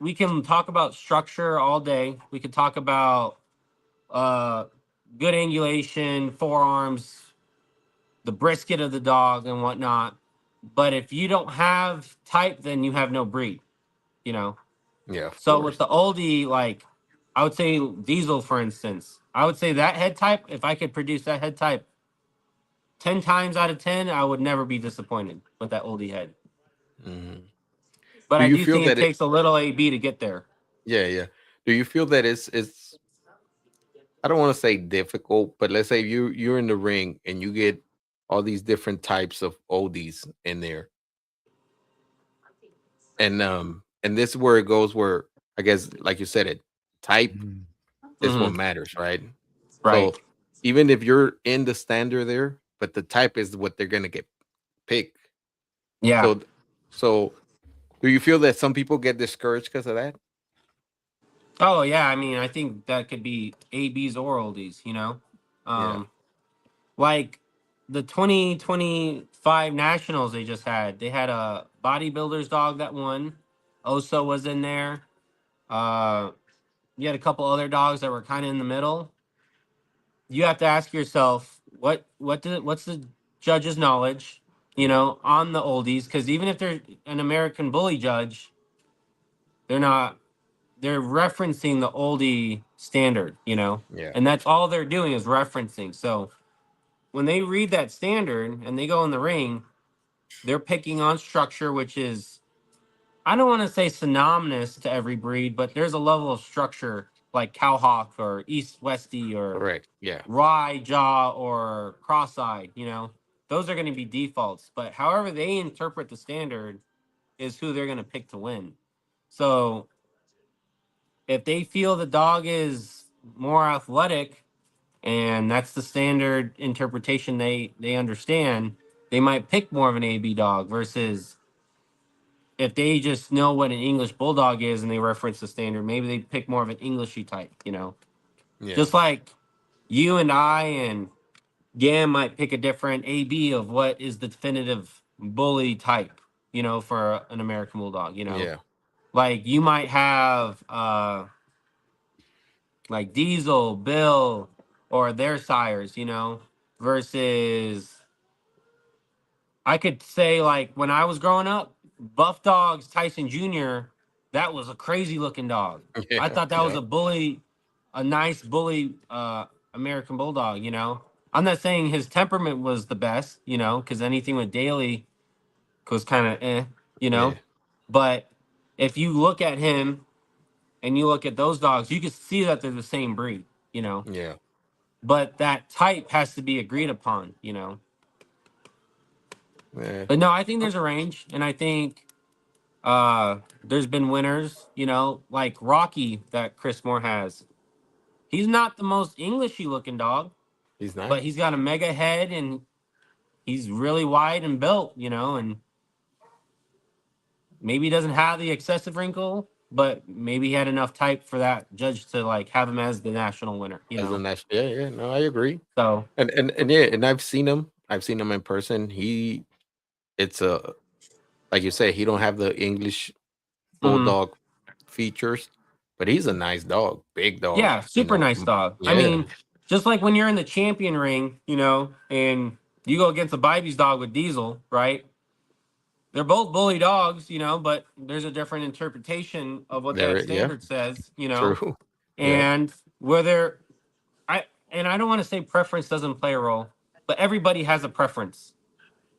we can talk about structure all day. We could talk about uh, good angulation, forearms, the brisket of the dog and whatnot. But if you don't have type, then you have no breed, you know. Yeah, of So with course. the oldie, like I would say Diesel, for instance, I would say that head type, if I could produce that head type 10 times out of 10, I would never be disappointed with that oldie head. Mhm. But Do I you do feel think it that it? takes a little AB to get there. Yeah, yeah. Do you feel that it's? I don't want to say difficult, but let's say you're in the ring and you get all these different types of oldies in there, and this is where it goes. Where I guess, like you said, it type Mhm. is what Hmm. matters, right? Right. So even if you're in the standard there, but the type is what they're gonna get picked. Yeah. So so do you feel that some people get discouraged because of that? Oh, yeah. I mean, I think that could be ABs or oldies, you know? Yeah. Um, like the 2025 Nationals they just had. They had a bodybuilder's dog that won. Oso was in there. Uh, you had a couple other dogs that were kind of in the middle. You have to ask yourself what's the judge's knowledge, you know, on the oldies? Because even if they're an American Bully judge, they're not. They're referencing the oldie standard, you know, Yeah. and that's all they're doing is referencing. So when they read that standard and they go in the ring, they're picking on structure, which is, I don't want to say synonymous to every breed, but there's a level of structure like cowhawk or east westy or Correct. Yeah. rye jaw or cross-eyed, you know, those are going to be defaults. But however they interpret the standard is who they're going to pick to win. So if they feel the dog is more athletic and that's the standard interpretation they understand, they might pick more of an AB dog versus if they just know what an English bulldog is and they reference the standard, maybe they pick more of an Englishy type, you know. Yeah. Just like you and I and Gam might pick a different AB of what is the definitive bully type, you know, for an American bulldog, you know. Yeah. Like you might have like Diesel, Bill, or their sires, you know, versus I could say like when I was growing up, Buff Dogs Tyson Jr., that was a crazy looking dog. I Yeah. thought that was Yeah. a bully, a nice bully American bulldog, you know. I'm not saying his temperament was the best, you know, because anything with Daly was kind of you know. Yeah. But if you look at him and you look at those dogs, you can see that they're the same breed, you know. Yeah. But that type has to be agreed upon, you know. Yeah. But no, I think there's a range, and I think there's been winners, you know, like Rocky that Chris Moore has. He's not the most Englishy looking dog, He's not. but he's got a mega head and he's really wide and built, you know, and maybe he doesn't have the excessive wrinkle, but maybe he had enough type for that judge to like have him as the national winner, you As a know. national, yeah, yeah, no, I agree. So, And yeah, and I've seen him. I've seen him in person. It's a like you said, he don't have the English mhm. bulldog features, but he's a nice dog, big dog. Yeah, super nice dog. I Yeah, mean, just like when you're in the champion ring, you know, and you go against a Bibby's dog with Diesel, right? They're both bully dogs, you know, but there's a different interpretation of what that yeah, standard says, you know. true. Yeah, And whether I don't want to say preference doesn't play a role, but everybody has a preference.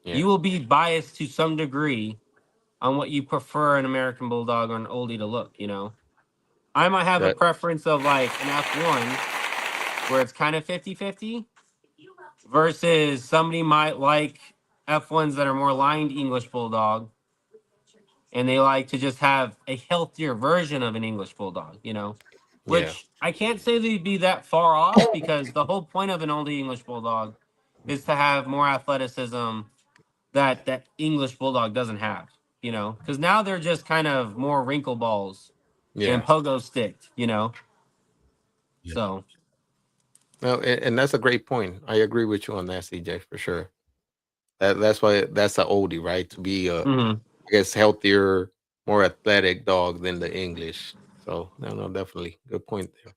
yeah, You will be biased to some degree on what you prefer an American bulldog or an oldie to look, you know. I might have a that, preference of like an F1 where it's kind of 50-50 versus somebody might like F1s that are more lined English bulldog and they like to just have a healthier version of an English bulldog, you know, yeah, which I can't say they'd be that far off because the whole point of an old English bulldog is to have more athleticism that English bulldog doesn't have, you know, because now they're just kind of more wrinkle balls and yeah. pogo sticked, you know, Yeah. so. No, and that's a great point. I agree with you on that, CJ, for sure. That's why that's a oldie, right? To be Mhm. I guess healthier, more athletic dog than the English. So no, no, definitely good point there.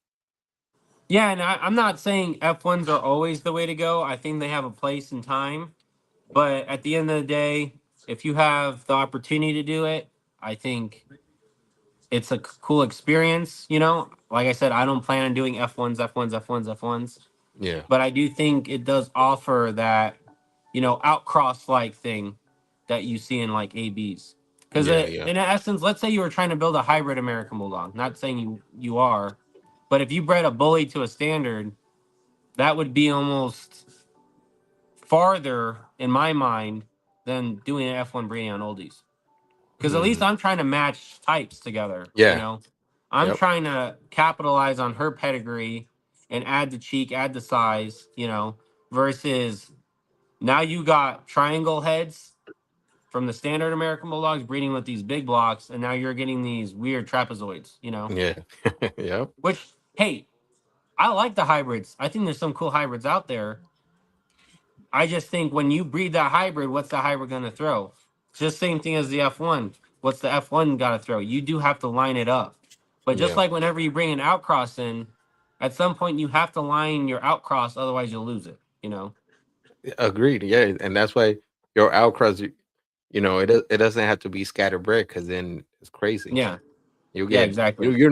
Yeah, and I'm not saying F1s are always the way to go. I think they have a place and time. But at the end of the day, if you have the opportunity to do it, I think it's a cool experience. You know, like I said, I don't plan on doing F1s, F1s, F1s, F1s. Yeah, But I do think it does offer that, outcross like thing that you see in like ABs. Because yeah, yeah, in essence, let's say you were trying to build a hybrid American Bulldog. Not saying you are, but if you bred a bully to a standard, that would be almost farther in my mind than doing an F1 breeding on oldies. Because at least mm, I'm trying to match types together. yeah, I'm yep, trying to capitalize on her pedigree and add the cheek, add the size, versus now you got triangle heads from the standard American Bulldogs breeding with these big blocks, and now you're getting these weird trapezoids. yeah, yep, Which, hey, I like the hybrids. I think there's some cool hybrids out there. I just think when you breed that hybrid, what's the hybrid going to throw? It's just same thing as the F1. What's the F1 got to throw? You do have to line it up. But just yeah. like whenever you bring an outcross in, at some point you have to line your outcross, otherwise you'll lose it. Agreed. Yeah, and that's why your outcross, it doesn't have to be scatterbred because then it's crazy. Yeah. You Yeah, get exactly. you're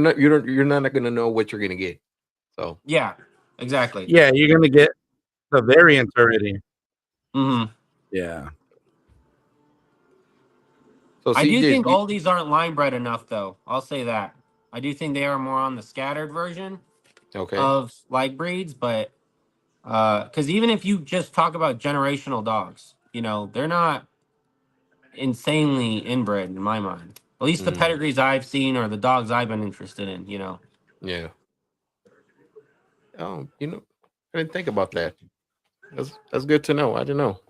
not gonna know what you're gonna get. So Yeah, exactly. Yeah, you're gonna get the variants already. hmm Yeah. so I do CJ, think all these aren't line bred enough, though. I'll say that. I do think they are more on the scattered version okay, of like breeds, but because even if you just talk about generational dogs, they're not insanely inbred in my mind. At least the mm, pedigrees I've seen or the dogs I've been interested in. yeah. I didn't think about that. That's good to know. I didn't know.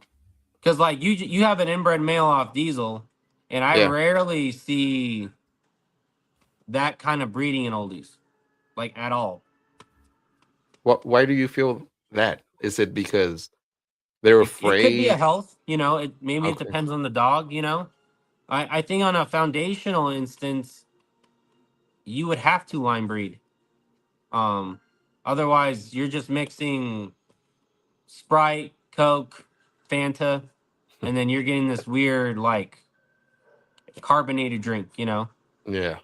Because like you have an inbred male off Diesel, and I Yeah. rarely see that kind of breeding in oldies, like at all. Why do you feel that? Is it because they're It could be a afraid? health, maybe it Okay. depends on the dog. I think on a foundational instance, you would have to line breed. Um, Otherwise you're just mixing Sprite, Coke, Fanta, and then you're getting this weird like carbonated drink. Yeah.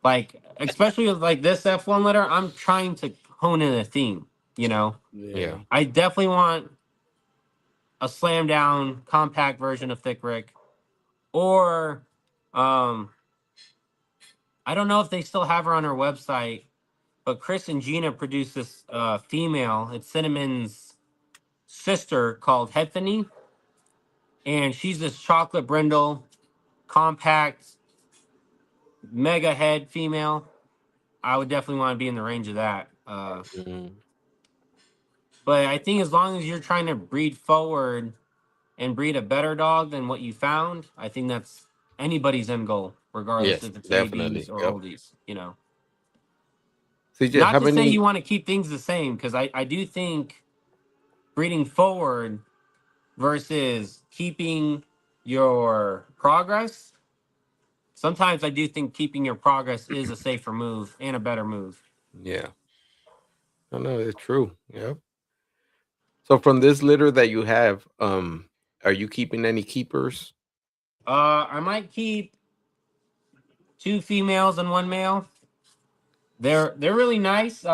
Like especially with like this F1 litter, I'm trying to hone in a theme. Yeah. Yeah. I definitely want a slam down compact version of Thick Rick, or um I don't know if they still have her on her website, but Chris and Gina produced this female. It's Cinnamon's sister called Hethany, and she's this chocolate brindle, compact, mega head female. I would definitely want to be in the range of that. Mm, But I think as long as you're trying to breed forward and breed a better dog than what you found, I think that's anybody's end goal, regardless yes, if it's ABs definitely. or Yep. oldies. CJ, Not how to say you many? want to keep things the same, because I do think breeding forward versus keeping your progress. Sometimes I do think keeping your progress is a safer move and a better move. Yeah. No, it's true. Yep. So from this litter that you have, are you keeping any keepers? I might keep two females and one male. They're really nice.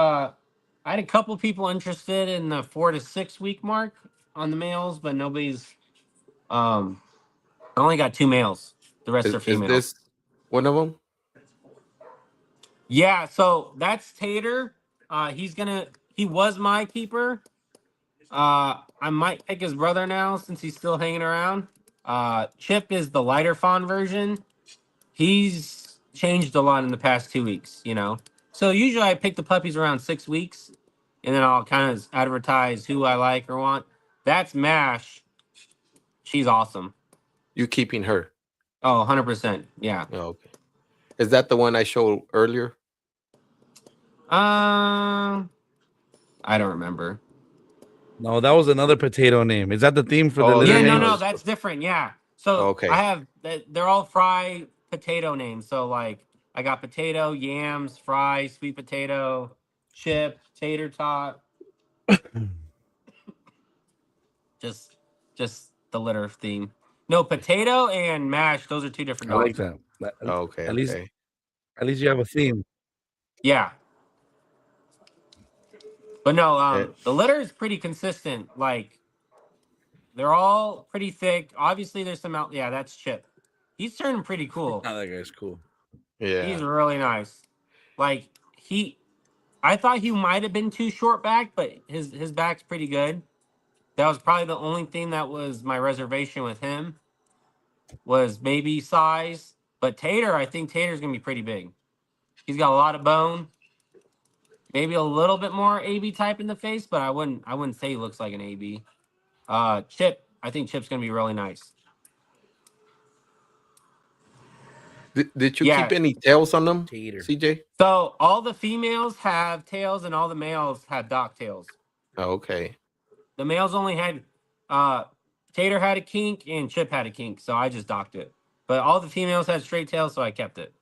I had a couple people interested in the 4 to 6 week mark on the males, but nobody's. Um, I only got two males. The rest are Is females. this one of them? Yeah, so that's Tater. He was my keeper. I might pick his brother now since he's still hanging around. Chip is the lighter fawn version. He's changed a lot in the past 2 weeks. So usually I pick the puppies around 6 weeks, and then I'll kind of advertise who I like or want. That's Mash. She's awesome. You keeping her? Oh, 100%. Yeah. Oh, okay. Is that the one I showed earlier? Um, I don't remember. No, that was another potato name. Is that the theme for the Oh, litter Yeah, this no, one name? no, was. that's different. Yeah. So I Okay. have they're all fry potato names. So like I got potato, yams, fry, sweet potato. Chip, Tater Tot. just the litter theme. No, potato and mash. Those are two different I like dogs. that. Okay, At least okay. you have a theme. Yeah. But no, Eh, the litter is pretty consistent. Like they're all pretty thick. Obviously, there's some out. Yeah, that's Chip. He's turning pretty cool. Oh, that guy's cool. He's yeah. really nice. Like I thought he might have been too short back, but his back's pretty good. That was probably the only thing that was my reservation with him was maybe size. But Tater, I think Tater's gonna be pretty big. He's got a lot of bone. Maybe a little bit more AB type in the face, but I wouldn't say he looks like an AB. Chip, I think Chip's gonna be really nice. Did you keep Yeah. any tails on them, Tater. CJ? So all the females have tails and all the males have dock tails. Oh, okay. The males only had uh Tater had a kink and Chip had a kink, so I just docked it. But all the females had straight tails, so I kept it.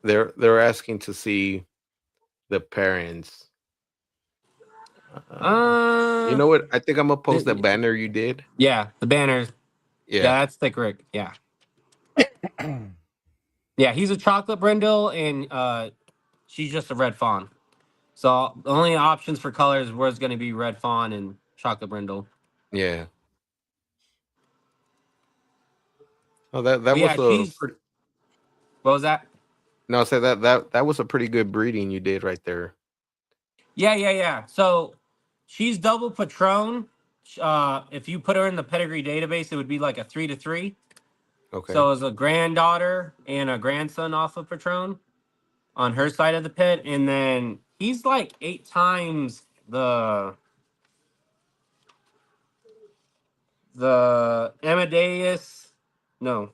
They're asking to see the parents. You know what? I think I'm gonna post the banner you did. Yeah, the banners. Yeah, Yeah. that's Thick Rick. Yeah. Yeah, he's a chocolate brindle and she's just a red fawn. So the only options for colors was going to be red fawn and chocolate brindle. Yeah. Oh, that But was yeah, a she's. pretty, What was that? no. I said that was a pretty good breeding you did right there. Yeah. So she's double Patron. If you put her in the pedigree database, it would be like a 3-3. Okay. So it's a granddaughter and a grandson off of Patron on her side of the pit, and then he's like 8 times the Amadeus. No.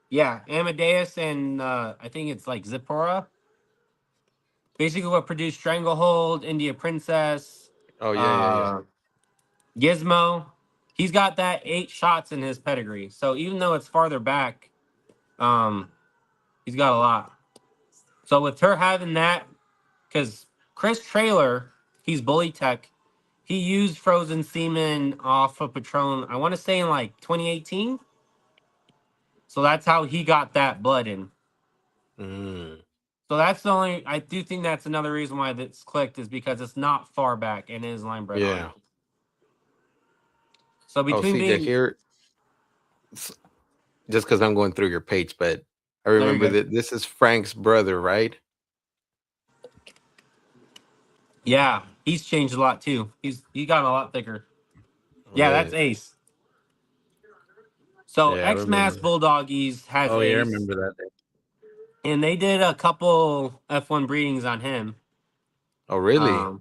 Yeah, Amadeus and I think it's like Zipporah. Basically, what produced Stranglehold, India Princess, Oh yeah. uh, Gizmo. He's got that 8 shots in his pedigree. So even though it's farther back, um, he's got a lot. So with her having that, because Chris Trailer, he's Bully Tech. He used frozen semen off of Patron, I want to say in like 2018. So that's how he got that blood in. Mm. So that's the only. I do think that's another reason why this clicked is because it's not far back and it is line bred on Yeah. it. So Oh, between CJ, being here, just because I'm going through your page, but I there, you remember go. that this is Frank's brother, right? Yeah, he's changed a lot too. He got a lot thicker. Yeah, that's Really? Ace. So Yeah, I X remember Mass that. Bulldoggies has Oh, yeah, I Ace, remember that. and they did a couple F1 breedings on him. Oh, really?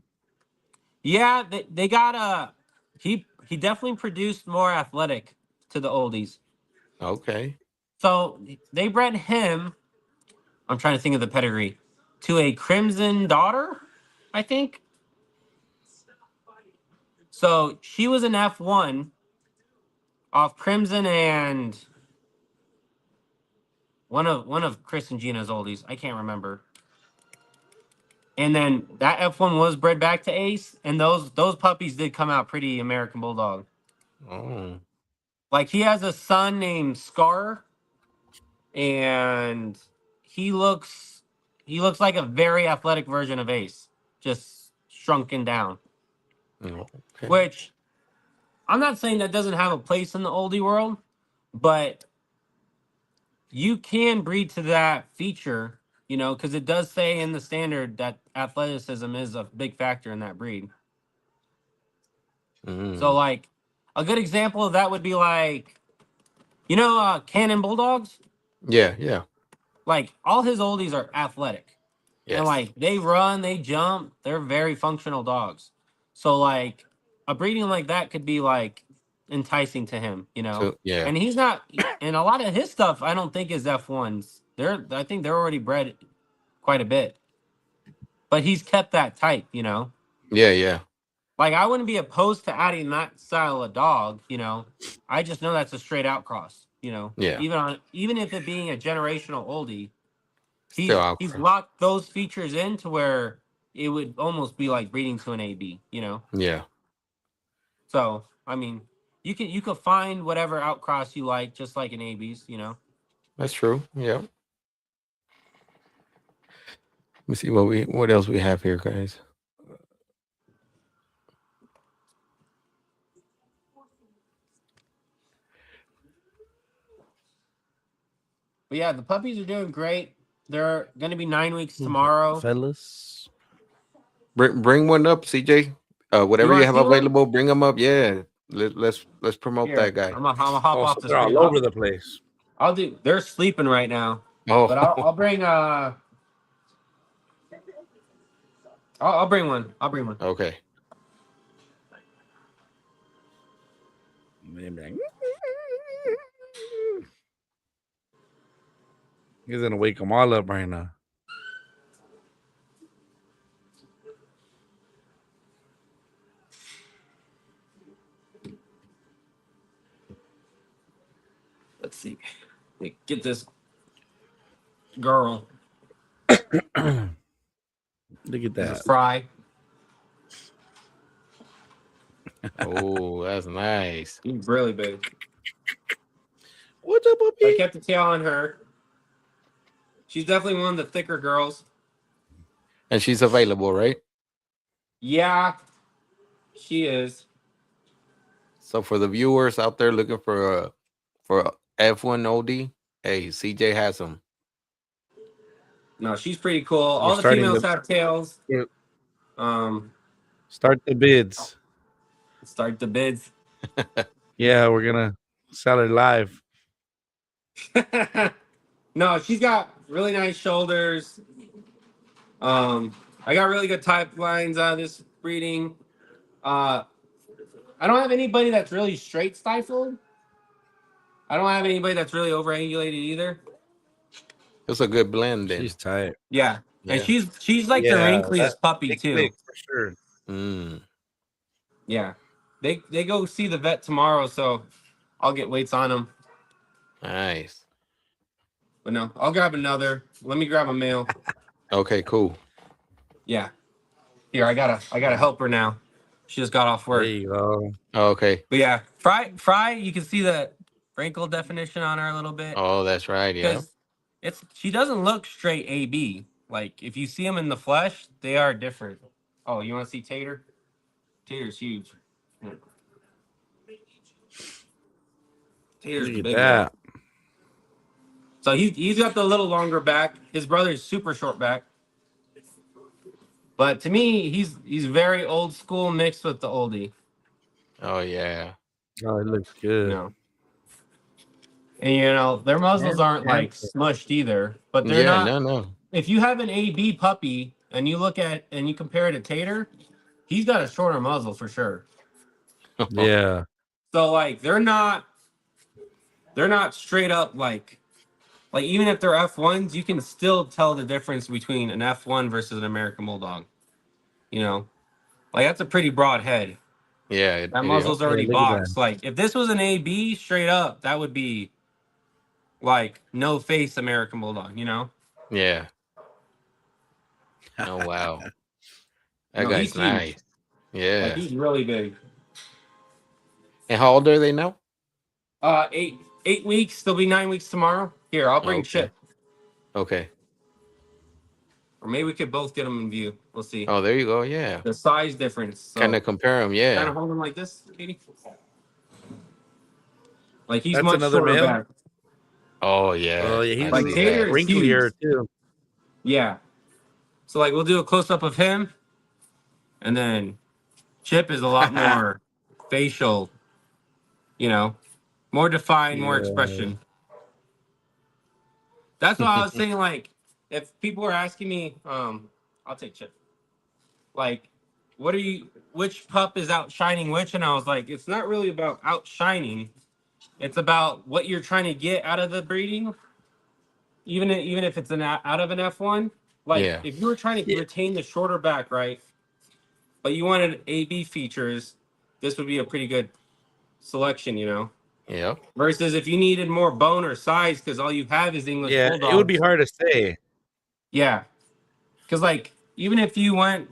Yeah, they got a he definitely produced more athletic to the oldies. Okay. So they bred him. I'm trying to think of the pedigree to a Crimson daughter, I think. So she was an F1 off Crimson and one of Chris and Gina's oldies. I can't remember. And then that F1 was bred back to Ace, and those puppies did come out pretty American Bulldog. Oh. Like he has a son named Scar, and he looks like a very athletic version of Ace, just shrunken down. Okay. Which I'm not saying that doesn't have a place in the oldie world, but you can breed to that feature, because it does say in the standard that athleticism is a big factor in that breed. So, Mm. like, a good example of that would be like, Cannon Bulldogs. Yeah. Like, all his oldies are athletic, and Yes. like they run, they jump, they're very functional dogs. So, like, a breeding like that could be like enticing to him. So yeah. And he's not, and a lot of his stuff I don't think is F1s. I think they're already bred quite a bit, but he's kept that type. Yeah. Like I wouldn't be opposed to adding that style of dog. I just know that's a straight out cross. Yeah. Even if it being a generational oldie, he's Still awkward. locked those features in to where it would almost be like breeding to an AB, you know. Yeah. So I mean, you can find whatever outcross you like, just like in ABs, you know. That's true. Yeah. Let me see what else we have here, guys. But yeah, the puppies are doing great. They're gonna be 9 weeks tomorrow. fellas. Bring one up, CJ. Whatever you wanna have see one? available, bring them up. Yeah. Let's promote Here, that guy. I'm gonna hop Oh, off so the they're screen. all over the place. I'll do. They're sleeping right now, Oh, but I'll bring I'll bring one. I'll bring one. okay. He's gonna wake them all up right now. Let's see. Let me get this girl. Look at This is that. Fry. Oh, that's nice. He's really big. What's up, I puppy? kept the tail on her. She's definitely one of the thicker girls. And she's available, right? Yeah, she is. So for the viewers out there looking for F1 OD, hey, CJ has them. No, she's pretty cool. All the starting females to- have tails. Yeah. Start the bids. the bids. Yeah, we're gonna sell it live. No, she's got really nice shoulders. I got really good type lines out of this breeding. I don't have anybody that's really straight stifled. I don't have anybody that's really overangulated either. It's a good blend then. She's tight. Yeah. Yeah. And she's like the Yeah, wrinkliest puppy too. Big for sure. Mm. Yeah. They go see the vet tomorrow, so I'll get weights on them. Nice. But no, I'll grab another. Let me grab a male. Okay, cool. Yeah. Here, I gotta help her now. She just got off There work. you go. Okay. But yeah, Fry, you can see the wrinkle definition on her a little bit. Oh, that's right. Yeah. Because she doesn't look straight AB. Like if you see them in the flesh, they are different. Oh, you want to see Tater? Tater's huge. Tater's the Look at big that. one. So he's got the little longer back. His brother's super short back. But to me, he's very old school mixed with the oldie. Oh yeah. Oh, it looks good. You know. And you know, their muzzles aren't like smushed either. But they're not. No. If you have an AB puppy and you look at and you compare it to Tater, he's got a shorter muzzle for sure. Yeah. So like they're not straight up like even if they're F1s, you can still tell the difference between an F1 versus an American Bulldog. You know, like that's a pretty broad head. Yeah. That muzzle's already look at boxed. Like if this was an AB straight up, that would be like no face American Bulldog. You know? Yeah. Oh wow. That No, guy's he's huge. nice. Yeah. Like, he's really big. And how old are they now? 8 weeks. They'll be 9 weeks tomorrow. Here, I'll bring Okay. Chip, Okay. or maybe we could both get them in view. We'll see. Oh, there you go. Yeah. The size difference. So, Kind of compare them. kind Yeah. of hold him like this, Katie. Like he's That's much another shorter male? back. Oh yeah. Oh, yeah. He's I Like see Tater that. is wrinklier huge. too. Yeah. So like we'll do a close up of him, and then Chip is a lot more facial. You know, more defined, more Yeah. expression. That's why I was saying, like, if people were asking me, I'll take Chip. Like, which pup is outshining which? And I was like, it's not really about outshining. It's about what you're trying to get out of the breeding. Even if it's out of an F1. Like, Yeah. if you were trying to retain the shorter back, right? But you wanted AB features, this would be a pretty good selection, you know? Yeah. Versus if you needed more bone or size because all you have is English Yeah, Bulldogs. it would be hard to say. Yeah, because like even if you went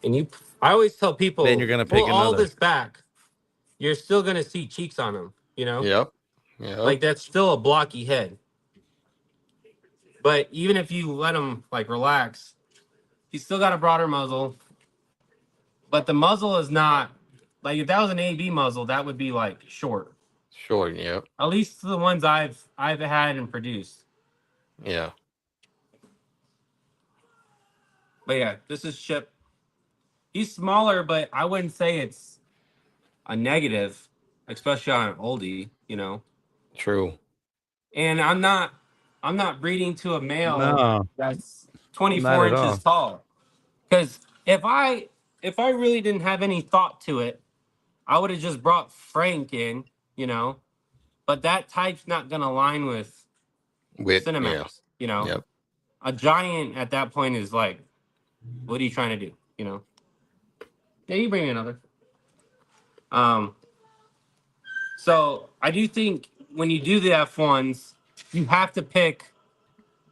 and I always tell people, Then you're gonna pull pick all another. this back, you're still gonna see cheeks on them. You know, Yep. Yep. like that's still a blocky head. But even if you let him like relax, he's still got a broader muzzle. But the muzzle is not like if that was an AB muzzle, that would be like short. Sure. Yep. At least the ones I've had and produced. Yeah. But yeah, this is Chip. He's smaller, but I wouldn't say it's a negative, especially on an oldie, you know. True. And I'm not breeding to a male No, that's not 24 at inches all. tall. Because if I really didn't have any thought to it, I would have just brought Frank in, you know. But that type's not gonna align with With yeah. Cinemax, you know. Yep. A giant at that point is like, what are you trying to do? You know? Yeah, you bring me another. Um, so I do think when you do the F1s, you have to pick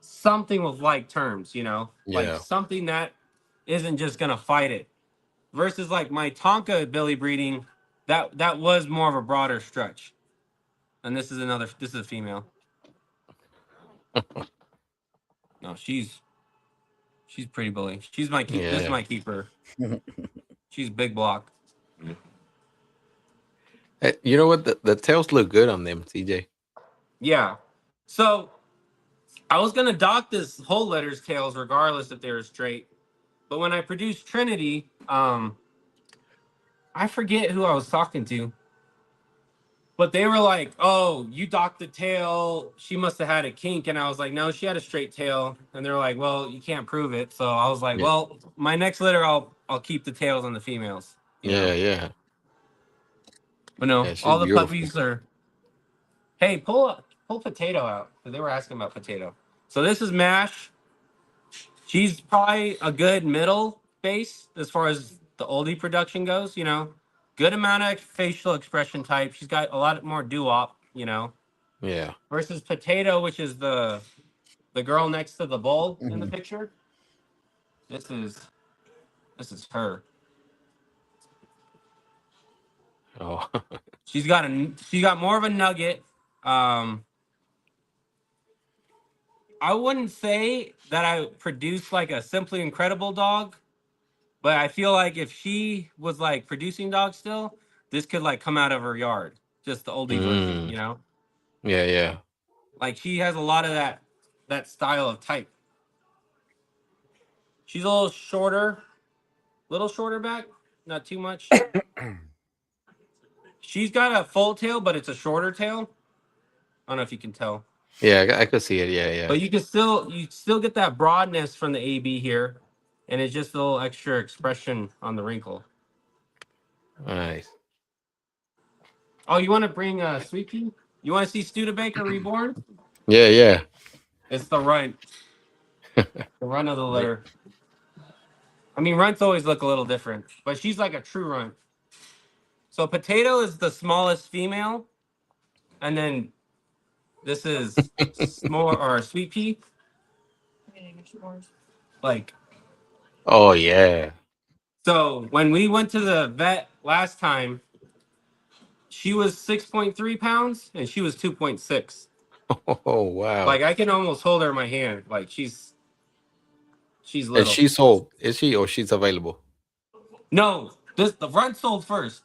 something with like terms, you know, like Yeah. something that isn't just gonna fight it. Versus like my Tonka Billy breeding, that was more of a broader stretch. And this is a female. No, she's pretty bully. This is Yeah. my keeper. She's big block. Hey, you know what? The tails look good on them, CJ. Yeah. So I was gonna dock this whole letter's tails regardless if they were straight. But when I produced Trinity, I forget who I was talking to. But they were like, "Oh, you docked the tail. She must have had a kink." And I was like, "No, she had a straight tail." And they're like, "Well, you can't prove it." So I was like, Yeah. "Well, my next litter, I'll keep the tails on the females." You know. Yeah. Yeah. But no, Yeah. She's all the beautiful. puppies are. Hey, pull Potato out because they were asking about Potato. So this is Mash. She's probably a good middle base as far as the oldie production goes. You know, good amount of facial expression type. She's got a lot more doo-wop. You know, Yeah. versus Potato, which is the girl next to the bull in the Mhm. picture. This is her. Oh. She got more of a nugget. I wouldn't say that I produced like a simply incredible dog, but I feel like if she was like producing dogs still, this could like come out of her yard. Just the oldie version, Mm. you know? Yeah. Yeah. Like she has a lot of that style of type. She's a little shorter back, not too much. She's got a full tail, but it's a shorter tail. I don't know if you can tell. Yeah. I could see it. Yeah. Yeah. But you still get that broadness from the AB here, and it's just a little extra expression on the wrinkle. Nice. Oh, you want to bring Sweet Pea? You want to see Studebaker reborn? Yeah. Yeah. It's the runt. The runt of the litter. I mean, runts always look a little different, but she's like a true runt. So Potato is the smallest female, and then this is S'more or Sweet Pea. Like, Oh yeah. so when we went to the vet last time, she was 6.3 pounds and she was 2.6. Oh wow. Like I can almost hold her in my hand. Like she's And little. she's sold. Is she or she's available? No, the front sold first.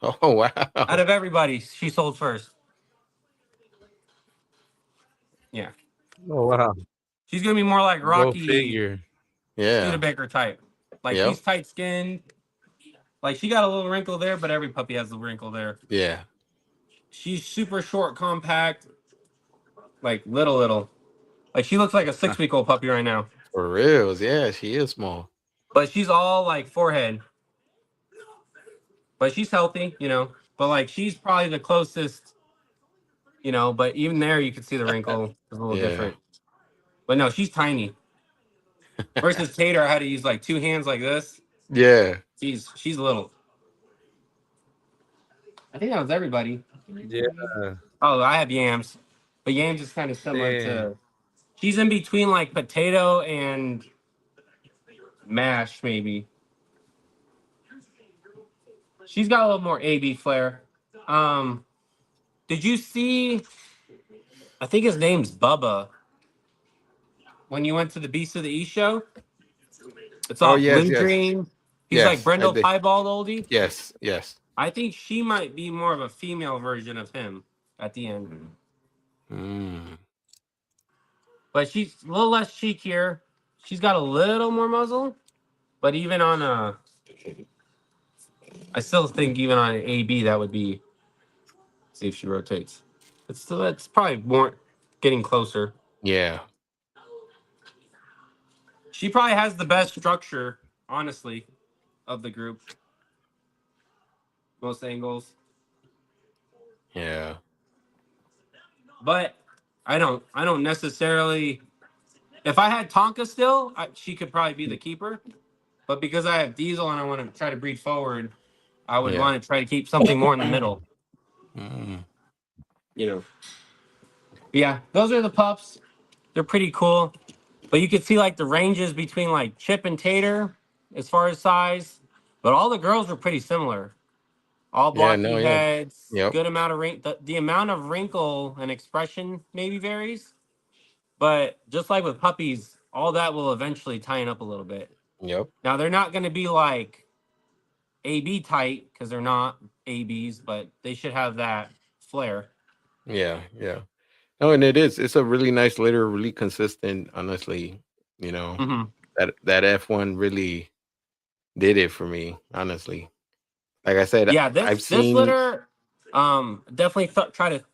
Oh wow. Out of everybody, she sold first. Yeah. Oh wow. She's gonna be more like Go Rocky figure. Yeah. Studebaker type. Like Yep. she's tight skinned. Like she got a little wrinkle there, but every puppy has a wrinkle there. Yeah. She's super short, compact, like little. Like she looks like a 6-week-old puppy right now. For reals. Yeah. She is small. But she's all like forehead. But she's healthy, you know. But like she's probably the closest, you know. But even there, you can see the wrinkle is a little Yeah. different. But no, she's tiny. Versus Tater, I had to use like 2 hands like this. Yeah. She's little. I think that was everybody. Yeah. Oh, I have Yams, but Yams is kind of similar Dang. to She's in between like potato and mash, maybe. She's got a little more AB flair. Did you see? I think his name's Bubba. When you went to the Beast of the East show, it's Oh all yes, blue yes, dream. He's like yes. I Brendel did. Piebald oldie. Yes, yes. I think she might be more of a female version of him at the end. Mm. But she's a little less cheek here. She's got a little more muzzle. But even on I still think even on an AB that would be. See if she rotates. It's probably more getting closer. Yeah, She probably has the best structure, honestly, of the group. Most angles. yeah, But I don't necessarily. If I had Tonka still, she could probably be the keeper. But because I have Diesel and I want to try to breed forward, I would yeah. want to try to keep something more in the middle. Mm. You know. Yeah, those are the pups. They're pretty cool. But you can see like the ranges between like Chip and Tater as far as size. But all the girls were pretty similar. All Yeah, blocky no, yeah. heads, Yep. good amount of the amount of wrinkle and expression maybe varies. But just like with puppies, all that will eventually tighten up a little bit. Yep. Now they're not going to be like AB tight because they're not ABs, but they should have that flair. Yeah, yeah. No, and it is. It's a really nice litter, really consistent. Honestly, you know Mm-hmm. that F1 really did it for me. Honestly, like I said, Yeah, I've this seen. litter, definitely try to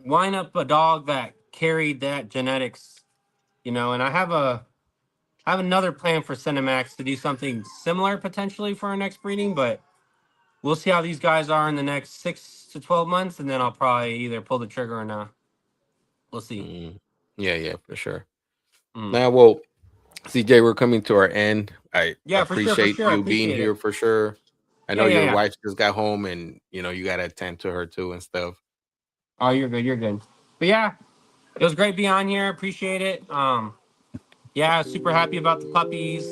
line up a dog that carried that genetics, and I have another plan for Cinemax to do something similar potentially for our next breeding, but we'll see how these guys are in the next 6 to 12 months, and then I'll probably either pull the trigger or not. We'll see. Mm, yeah, yeah, for sure. Mm. Now, well, CJ, we're coming to our end. I Yeah, for sure, appreciate I you being appreciate here it. for sure. I Yeah, know yeah, your yeah. wife just got home, and you got to attend to her too and stuff. Oh, you're good, you're good. But yeah, it was great being on here. Appreciate it. Yeah, super happy about the puppies.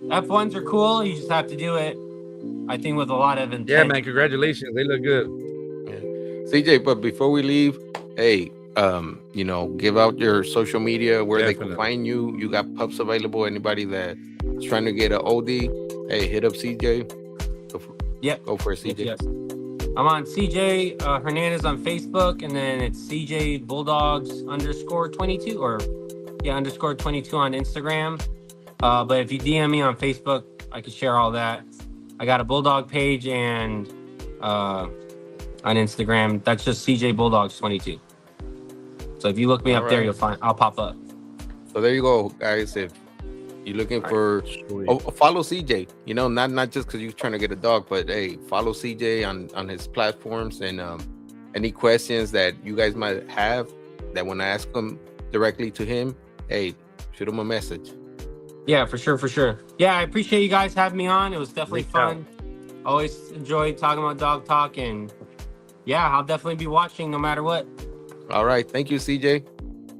F1s are cool. You just have to do it, I think, with a lot of intent. Yeah, man. Congratulations. They look good. Yeah. CJ, but before we leave, hey, give out your social media where they can Definitely. find you. You got pups available. Anybody that's trying to get an oldie, hey, hit up CJ. Yep. Go for it, CJ. Yes. I'm on CJ Hernandez on Facebook, and then it's CJ Bulldogs _22 or _22 on Instagram. But if you DM me on Facebook, I can share all that. I got a Bulldog page and on Instagram. That's just CJ Bulldogs 22. So if you look me up there, you'll find I'll pop up. So there you go, guys. If you're looking for, follow CJ. Not just because you're trying to get a dog, but hey, follow CJ on his platforms, and any questions that you guys might have that want to ask them directly to him, hey, shoot him a message. Yeah, for sure. Yeah, I appreciate you guys having me on. It was definitely fun. Always enjoyed talking about dog talk, and yeah, I'll definitely be watching no matter what. All right. Thank you, CJ.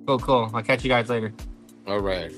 Cool. I'll catch you guys later. All right.